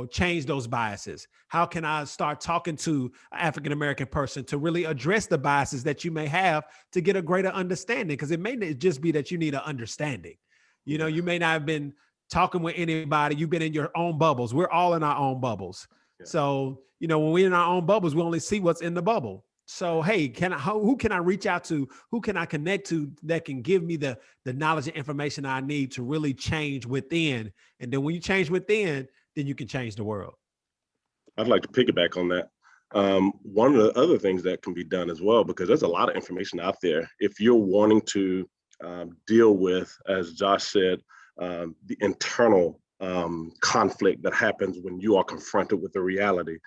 change those biases? How can I start talking to an African-American person to really address the biases that you may have to get a greater understanding? Because it may not just be that you need an understanding. You may not have been talking with anybody. You've been in your own bubbles. We're all in our own bubbles. Yeah. So, when we're in our own bubbles, we only see what's in the bubble. So, hey, who can I reach out to? Who can I connect to that can give me the knowledge and information I need to really change within? And then when you change within, then you can change the world. I'd like to piggyback on that. One of the other things that can be done as well, because there's a lot of information out there, if you're wanting to deal with, as Josh said, the internal conflict that happens when you are confronted with the reality.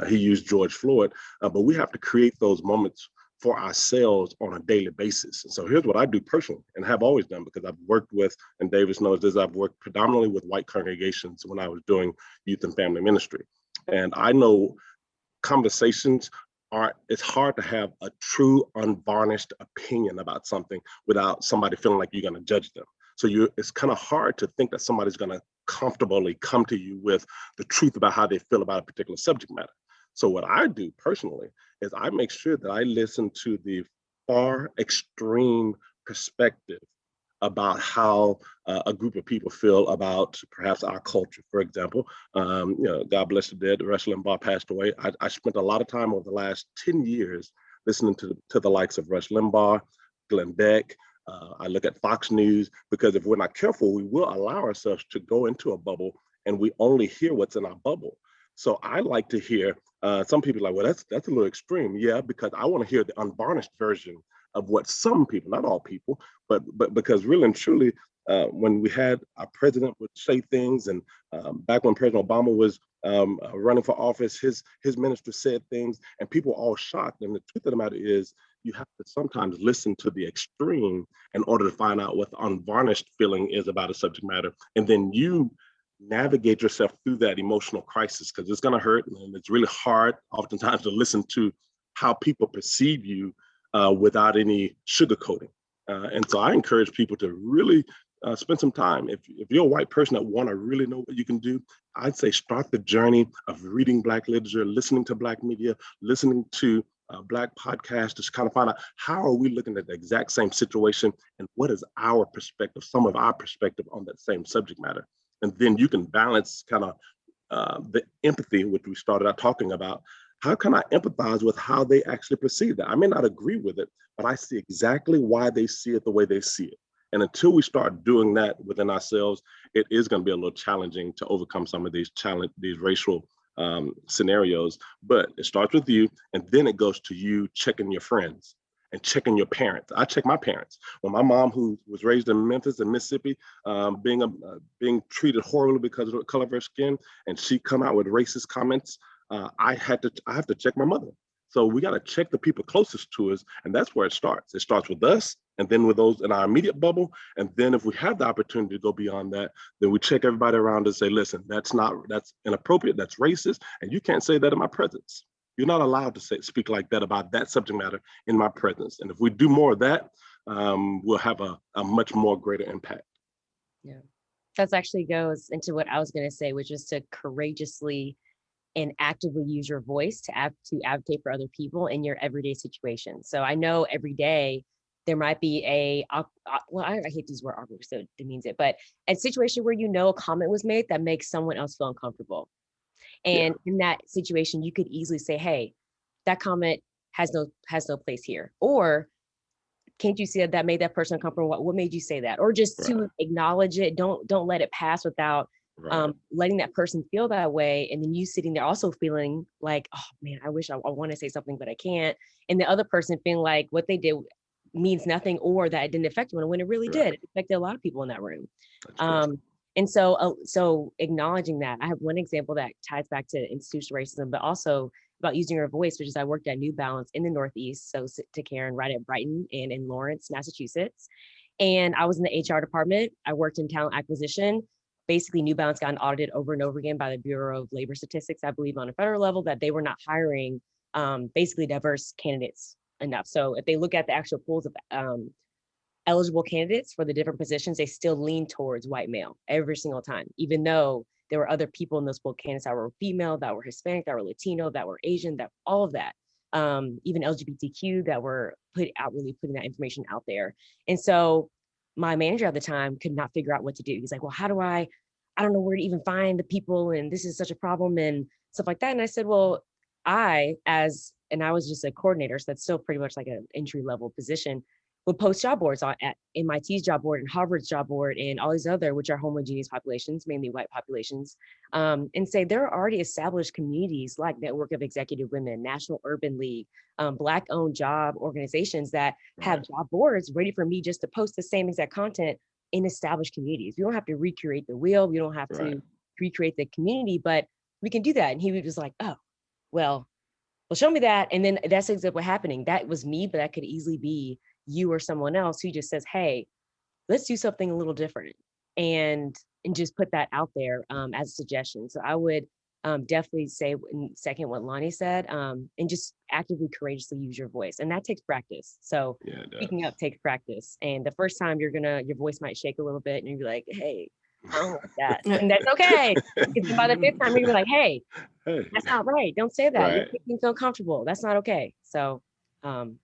He used George Floyd, but we have to create those moments for ourselves on a daily basis. And so here's what I do personally and have always done, because I've worked with, and Davis knows this, I've worked predominantly with white congregations when I was doing youth and family ministry. And I know conversations it's hard to have a true unvarnished opinion about something without somebody feeling like you're going to judge them. So it's kind of hard to think that somebody's going to comfortably come to you with the truth about how they feel about a particular subject matter. So what I do personally is I make sure that I listen to the far extreme perspective about how a group of people feel about perhaps our culture. For example, God bless the dead, Rush Limbaugh passed away. I spent a lot of time over the last 10 years listening to the likes of Rush Limbaugh, Glenn Beck. I look at Fox News, because if we're not careful, we will allow ourselves to go into a bubble and we only hear what's in our bubble. So I like to hear, some people are like, well, that's a little extreme. Yeah, because I want to hear the unvarnished version of what some people, not all people, but because really and truly, when we had our president would say things, and back when President Obama was running for office, his minister said things, and people were all shocked. And the truth of the matter is, you have to sometimes listen to the extreme in order to find out what the unvarnished feeling is about a subject matter, and then you navigate yourself through that emotional crisis, because it's going to hurt, and it's really hard oftentimes to listen to how people perceive you without any sugarcoating. And so I encourage people to really spend some time. If you're a white person that want to really know what you can do, I'd say start the journey of reading Black literature, listening to Black media, listening to Black podcasts, to kind of find out how are we looking at the exact same situation and what is our perspective, some of our perspective on that same subject matter. And then you can balance kind of the empathy, which we started out talking about. How can I empathize with how they actually perceive that? I may not agree with it, but I see exactly why they see it the way they see it. And until we start doing that within ourselves, it is going to be a little challenging to overcome some of these racial scenarios. But it starts with you, and then it goes to you checking your friends and checking your parents. I check my parents. When my mom, who was raised in Memphis and Mississippi, being treated horribly because of the color of her skin, and she come out with racist comments, I have to check my mother. So we got to check the people closest to us, and that's where it starts. It starts with us, and then with those in our immediate bubble, and then if we have the opportunity to go beyond that, then we check everybody around and say, listen, that's inappropriate, that's racist, and you can't say that in my presence. You're not allowed to speak like that about that subject matter in my presence. And if we do more of that, we'll have a much more greater impact. Yeah, that actually goes into what I was going to say, which is to courageously and actively use your voice to advocate for other people in your everyday situation. So I know every day there might be I hate to use the word awkward, so it demeans it, but a situation where a comment was made that makes someone else feel uncomfortable. And in that situation, you could easily say, hey, that comment has no place here. Or can't you see that made that person uncomfortable? What made you say that? Or just to acknowledge it. Don't let it pass without letting that person feel that way. And then you sitting there also feeling like, oh man, I wish I want to say something, but I can't. And the other person feeling like what they did means nothing, or that it didn't affect them when it really did. It affected a lot of people in that room. And so acknowledging that. I have one example that ties back to institutional racism, but also about using your voice, which is I worked at New Balance in the Northeast. So to Karen, right at Brighton and in Lawrence, Massachusetts. And I was in the HR department. I worked in talent acquisition. Basically, New Balance got audited over and over again by the Bureau of Labor Statistics, I believe on a federal level, that they were not hiring basically diverse candidates enough. So if they look at the actual pools of eligible candidates for the different positions, they still lean towards white male every single time, even though there were other people in those pool candidates that were female, that were Hispanic, that were Latino, that were Asian, that all of that, even LGBTQ, that were really putting that information out there. And so my manager at the time could not figure out what to do. He's like, well, how do I don't know where to even find the people, and this is such a problem and stuff like that. And I said, well, I was just a coordinator, so that's still pretty much like an entry level position. would post job boards at MIT's job board and Harvard's job board and all these other, which are homogeneous populations, mainly white populations, and say there are already established communities like Network of Executive Women, National Urban League, Black-owned job organizations that have job boards ready for me just to post the same exact content in established communities. We don't have to recreate the wheel. We don't have to recreate the community, but we can do that. And he was like, oh, well, show me that. And then that's exactly what happening. That was me, but that could easily be you or someone else who just says, hey, let's do something a little different, and just put that out there as a suggestion. So I would definitely say, second what Lonnie said, and just actively, courageously use your voice. And that takes practice. So speaking up takes practice. And the first time your voice might shake a little bit and you'll be like, hey, I don't like that. And that's okay. Because by the fifth time, you're like, hey, that's not right. Don't say that. You're making me feel comfortable. That's not okay. So, sorry,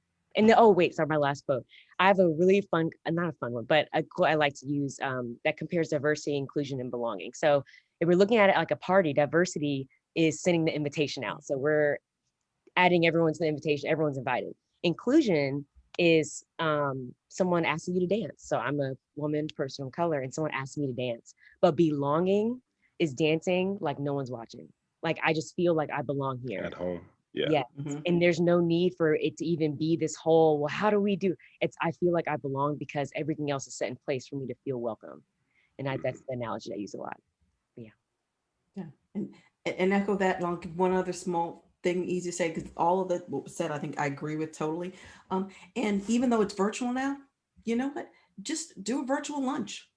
my last quote. I have a really fun, not a fun one, but a quote I like to use that compares diversity, inclusion, and belonging. So if we're looking at it like a party, diversity is sending the invitation out. So we're adding everyone to the invitation, everyone's invited. Inclusion is someone asking you to dance. So I'm a woman, person of color, and someone asking me to dance. But belonging is dancing like no one's watching. Like I just feel like I belong here. At home. Yeah. And there's no need for it to even be this whole, well, how do we do? I feel like I belong because everything else is set in place for me to feel welcome. And that's the analogy I use a lot. Yeah. And echo that. And I'll give one other small thing, easy to say, because all of it what was said, I think I agree with totally. And even though it's virtual now, you know what? Just do a virtual lunch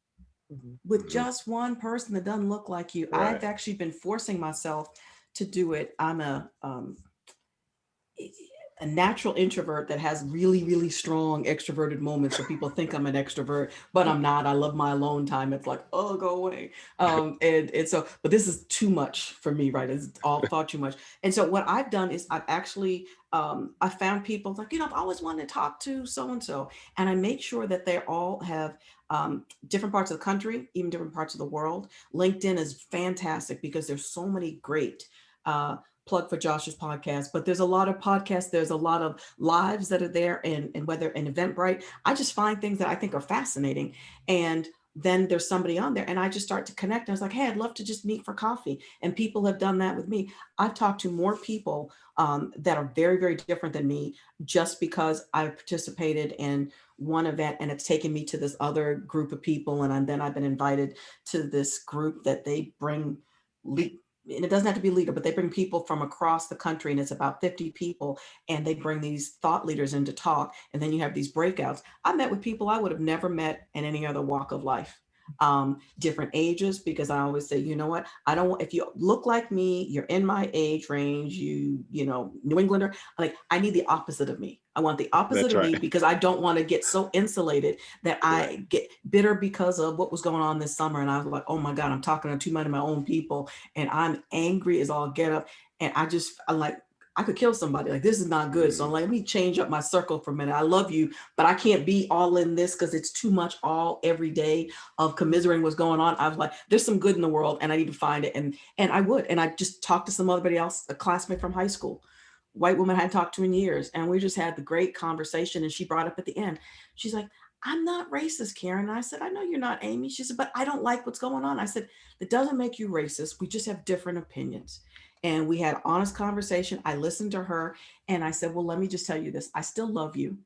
with just one person that doesn't look like you. I've actually been forcing myself to do it. I'm a natural introvert that has really, really strong extroverted moments where people think I'm an extrovert, but I'm not. I love my alone time. It's like, oh, go away. And so, but this is too much for me, right? It's all far too much. And so what I've done is I've actually, I found people like, I've always wanted to talk to so-and-so. And I make sure that they all have different parts of the country, even different parts of the world. LinkedIn is fantastic because there's so many great, plug for Josh's podcast, but there's a lot of podcasts. There's a lot of lives that are there, and whether an Eventbrite, I just find things that I think are fascinating. And then there's somebody on there and I just start to connect. I was like, hey, I'd love to just meet for coffee. And people have done that with me. I've talked to more people that are very, very different than me just because I participated in one event and it's taken me to this other group of people. And then I've been invited to this group that they bring and it doesn't have to be leader, but they bring people from across the country, and it's about 50 people, and they bring these thought leaders in to talk. And then you have these breakouts. I met with people I would have never met in any other walk of life, different ages, because I always say, you know what, I don't want, if you look like me, you're in my age range, you know, New Englander, like I need the opposite of me. I want the opposite of me because I don't want to get so insulated that I get bitter because of what was going on this summer. And I was like, oh my God, I'm talking to too many of my own people and I'm angry as all get up. And I'm like, I could kill somebody. Like, this is not good. So I'm like, let me change up my circle for a minute. I love you, but I can't be all in this because it's too much all every day of commiserating what's going on. I was like, there's some good in the world and I need to find it. And I would. And I just talked to somebody else, a classmate from high school, white woman I hadn't talked to in years. And we just had the great conversation. And she brought up at the end, she's like, I'm not racist, Karen. And I said, I know you're not, Amy. She said, but I don't like what's going on. I said, that doesn't make you racist. We just have different opinions. And we had honest conversation. I listened to her and I said, well, let me just tell you this. I still love you.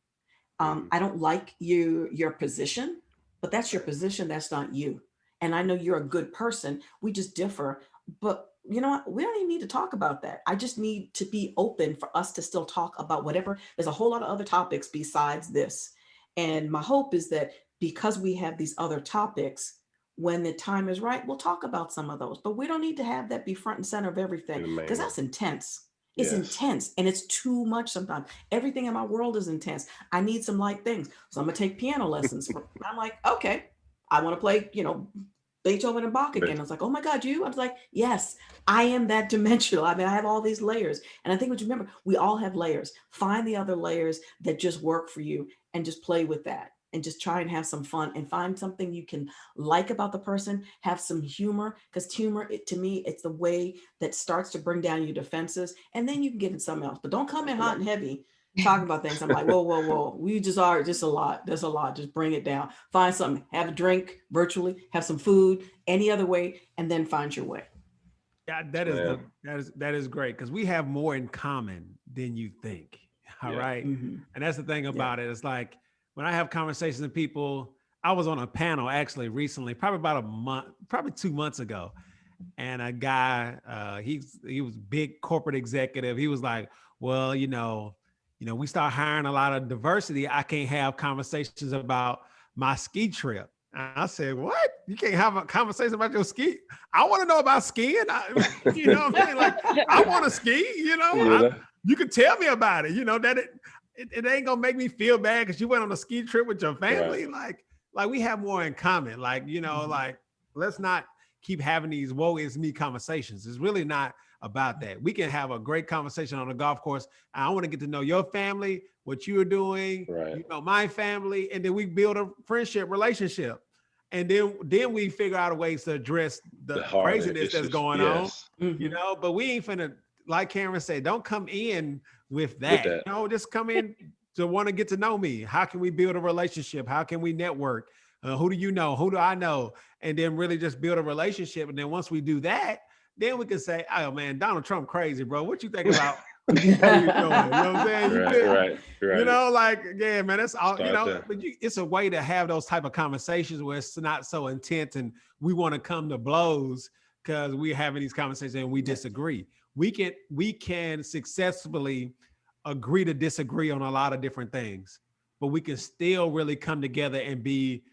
I don't like your position, but that's your position. That's not you. And I know you're a good person. We just differ. But you know what? We don't even need to talk about that. I just need to be open for us to still talk about whatever. There's a whole lot of other topics besides this. And my hope is that because we have these other topics, when the time is right, we'll talk about some of those, but we don't need to have that be front and center of everything because that's intense. It's intense and it's too much sometimes. Everything in my world is intense. I need some light things. So I'm going to take piano lessons. I'm like, okay, I want to play, Beethoven and Bach again. I was like, oh my God, you? I was like, yes, I am that dimensional. I mean, I have all these layers. And I think what you remember, we all have layers. Find the other layers that just work for you and just play with that. And just try and have some fun and find something you can like about the person, have some humor, because humor, to me, it's the way that starts to bring down your defenses. And then you can get in something else, but don't come in hot and heavy talking about things. I'm like, whoa, whoa, whoa. We just are just a lot. There's a lot. Just bring it down. Find something, have a drink virtually, have some food, any other way, and then find your way. Yeah, Man. that is great because we have more in common than you think. All Yeah. right. Mm-hmm. And that's the thing about it. It's like when I have conversations with people, I was on a panel actually recently, probably about a month, probably 2 months ago. And a guy, he was big corporate executive. He was like, well, we start hiring a lot of diversity. I can't have conversations about my ski trip. And I said, what? You can't have a conversation about your ski? I want to know about skiing. You know what I mean? Like, I want to ski, you can tell me about it, that it ain't gonna make me feel bad because you went on a ski trip with your family. Right. Like we have more in common. Like, like let's not keep having these woe is me conversations. It's really not about that. We can have a great conversation on a golf course. I want to get to know your family, what you're doing, Right. my family, and then we build a friendship relationship. And then we figure out ways to address the craziness that's going on, but we ain't finna, like Karen said, don't come in with that. Just come in to want to get to know me. How can we build a relationship? How can we network? Who do you know? Who do I know? And then really just build a relationship. And then once we do that, then we can say, oh man, Donald Trump crazy, bro. What you think about how you doing? You know what I'm saying? Right. Yeah, man, that's all, Start but it's a way to have those type of conversations where it's not so intense and we want to come to blows because we're having these conversations and we disagree. We can successfully agree to disagree on a lot of different things, but we can still really come together and be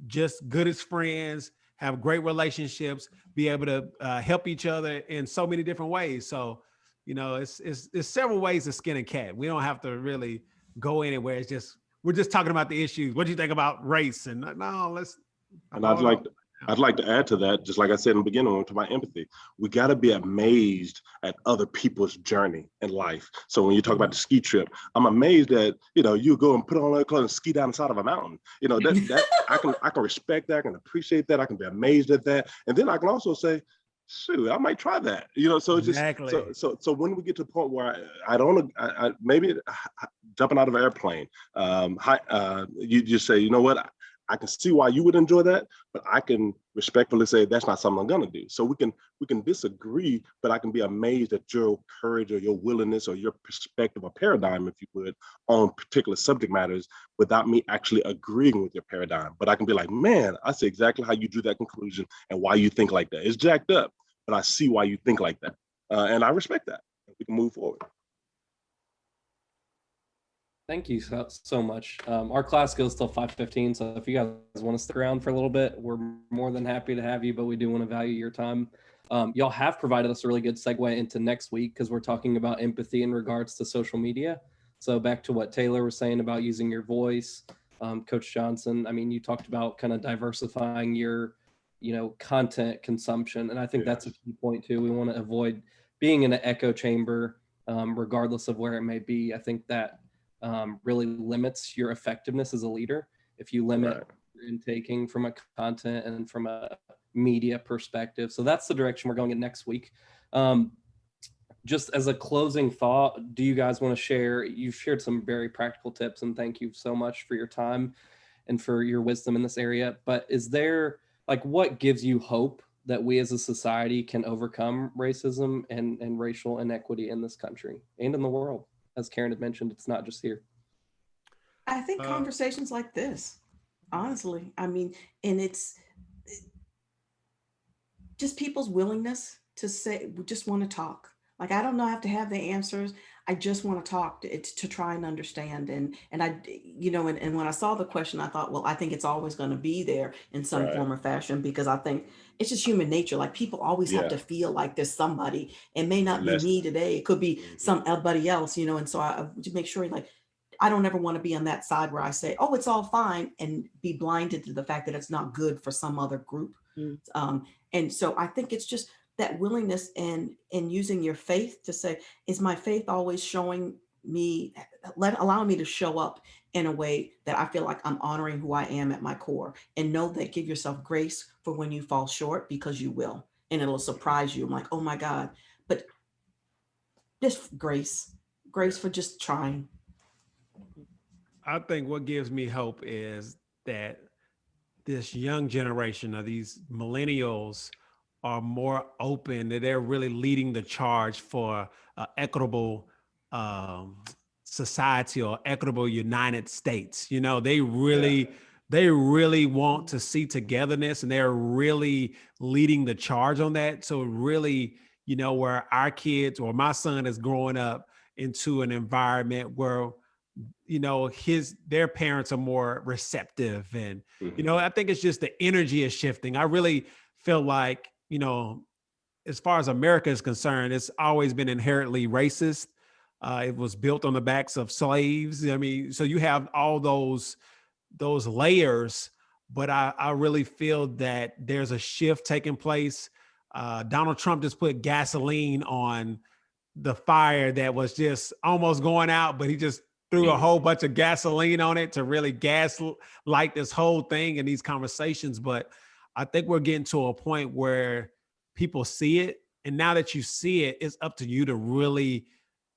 just good as friends, have great relationships, be able to help each other in so many different ways. So, it's several ways to skin a cat. We don't have to really go anywhere. We're just talking about the issues. What do you think about race? And I'd like to add to that, just like I said in the beginning, to my empathy. We got to be amazed at other people's journey in life. So when you talk about the ski trip, I'm amazed that, you go and put on all that clothes and ski down the side of a mountain. That I can respect that, I can appreciate that, I can be amazed at that. And then I can also say, shoot, I might try that. So it's exactly. So when we get to the point where I maybe jumping out of an airplane, you just say, you know what? I can see why you would enjoy that, but I can respectfully say that's not something I'm gonna do. So we can disagree, but I can be amazed at your courage or your willingness or your perspective or paradigm, if you would, on particular subject matters without me actually agreeing with your paradigm. But I can be like, man, I see exactly how you drew that conclusion and why you think like that. It's jacked up, but I see why you think like that. And I respect that. We can move forward. Thank you so much. Our class goes till 5:15, so if you guys want to stick around for a little bit, we're more than happy to have you, but we do want to value your time. Y'all have provided us a really good segue into next week because we're talking about empathy in regards to social media. So back to what Taylor was saying about using your voice, Coach Johnson, you talked about kind of diversifying your, content consumption. And I think that's a key point too. We want to avoid being in an echo chamber, regardless of where it may be. I think that really limits your effectiveness as a leader. If you limit your intaking from a content and from a media perspective. So that's the direction we're going in next week. Just as a closing thought, do you guys want to share? You've shared some very practical tips, and thank you so much for your time and for your wisdom in this area. But is there, what gives you hope that we as a society can overcome racism and racial inequity in this country and in the world? As Karen had mentioned, it's not just here. I think conversations like this, honestly, and it's just people's willingness to say, we just want to talk. I don't know, I have to have the answers. I just want to talk to try and understand. And I, and when I saw the question, I thought, well, I think it's always going to be there in some form or fashion, because I think it's just human nature. People always have to feel like there's somebody. It may not be me today. It could be somebody else, and so I to make sure, I don't ever want to be on that side where I say, oh, it's all fine, and be blinded to the fact that it's not good for some other group. And so I think it's just that willingness and using your faith to say, is my faith always showing me, allowing me to show up in a way that I feel like I'm honoring who I am at my core, and know that give yourself grace for when you fall short, because you will, and it'll surprise you. I'm like, oh my God, but just grace for just trying. I think what gives me hope is that this young generation of these millennials are more open, that they're really leading the charge for equitable um, society or equitable United States. You know, they really want to see togetherness, and they're really leading the charge on that. So really, you know, where our kids or my son is growing up into an environment where, you know, their parents are more receptive, and you know, I think it's just the energy is shifting. I really feel like, you know, as far as America is concerned, it's always been inherently racist. It was built on the backs of slaves. I mean, so you have all those layers, but I really feel that there's a shift taking place. Donald Trump just put gasoline on the fire that was just almost going out, but he just threw a whole bunch of gasoline on it to really light this whole thing and these conversations. But I think we're getting to a point where people see it. And now that you see it, it's up to you to really,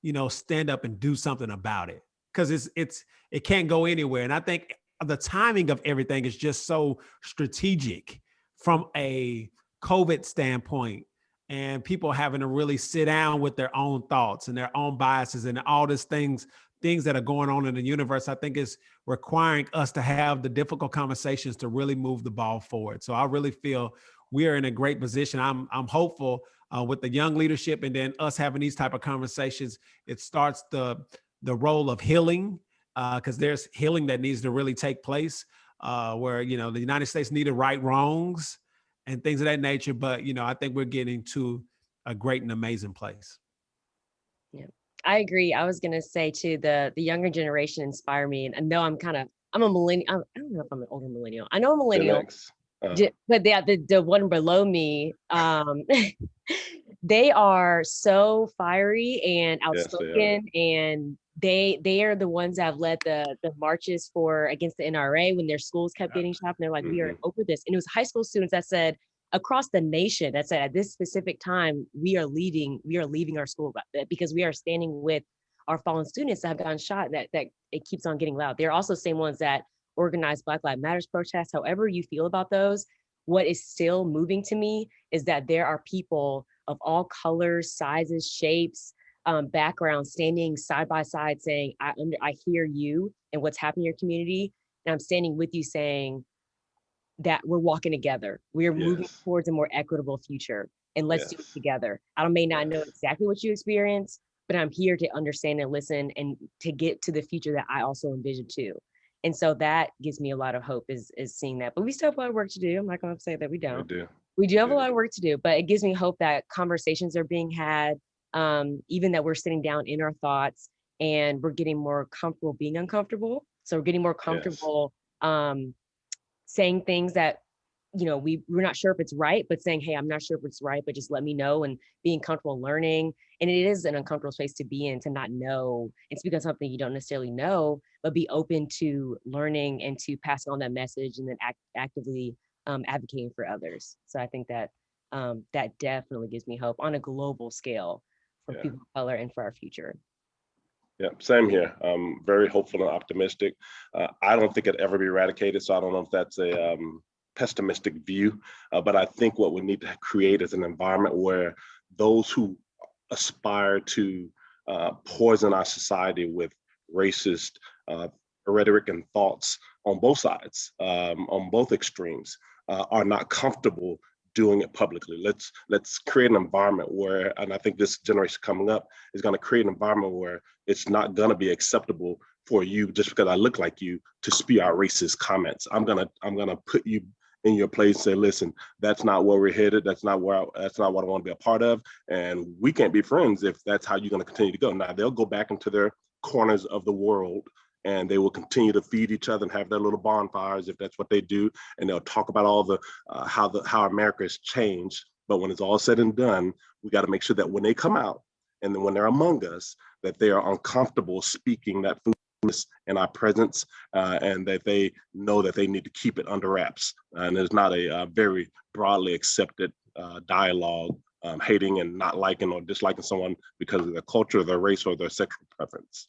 you know, stand up and do something about it. Because it can't go anywhere. And I think the timing of everything is just so strategic from a COVID standpoint, and people having to really sit down with their own thoughts and their own biases and all these things that are going on in the universe. I think is requiring us to have the difficult conversations to really move the ball forward. So I really feel we are in a great position. I'm hopeful with the young leadership, and then us having these type of conversations. It starts the role of healing, because there's healing that needs to really take place, where, you know, the United States need to right wrongs and things of that nature. But, you know, I think we're getting to a great and amazing place. Yeah, I agree. I was going to say too, the younger generation inspire me. And I know I'm a millennial. I don't know if I'm an older millennial. I know I'm a millennial, but the one below me, they are so fiery and outspoken, and they are the ones that have led the marches against the NRA when their schools kept getting shot. And they're like, we are over this. And it was high school students that said across the nation that said at this specific time, we are leaving our school because we are standing with our fallen students that have gotten shot. That it keeps on getting loud. They're also the same ones that organize Black Lives Matter protests. However you feel about those, what is still moving to me is that there are people of all colors, sizes, shapes, backgrounds standing side by side saying, I hear you and what's happening in your community. And I'm standing with you saying that we're walking together. We are moving towards a more equitable future, and let's do it together. I may not know exactly what you experience, but I'm here to understand and listen and to get to the future that I also envision too. And so that gives me a lot of hope is seeing that. But we still have a lot of work to do. I'm not going to say that we don't. We do have a lot of work to do, but it gives me hope that conversations are being had, even that we're sitting down in our thoughts and we're getting more comfortable being uncomfortable. So we're getting more comfortable saying things that, you know, we're not sure if it's right, but saying, hey, I'm not sure if it's right, but just let me know, and being comfortable learning. And it is an uncomfortable space to be in, to not know and speak on something you don't necessarily know, but be open to learning and to passing on that message, and then actively advocating for others. So I think that that definitely gives me hope on a global scale for people of color and for our future. Yeah, same here. I'm very hopeful and optimistic. I don't think it'd ever be eradicated, so I don't know if that's a pessimistic view, but I think what we need to create is an environment where those who aspire to poison our society with racist rhetoric and thoughts on both sides, on both extremes, are not comfortable doing it publicly. Let's create an environment where, and I think this generation coming up is going to create an environment where it's not going to be acceptable for you, just because I look like you, to spew out racist comments. I'm gonna put you in your place and say, listen, that's not where we're headed. That's not what I want to be a part of. And we can't be friends if that's how you're going to continue to go. Now they'll go back into their corners of the world, and they will continue to feed each other and have their little bonfires if that's what they do. And they'll talk about all the how America has changed. But when it's all said and done, we got to make sure that when they come out and then when they're among us, that they are uncomfortable speaking that foolishness in our presence, and that they know that they need to keep it under wraps. And there's not a very broadly accepted dialogue, hating and not liking or disliking someone because of their culture, their race, or their sexual preference.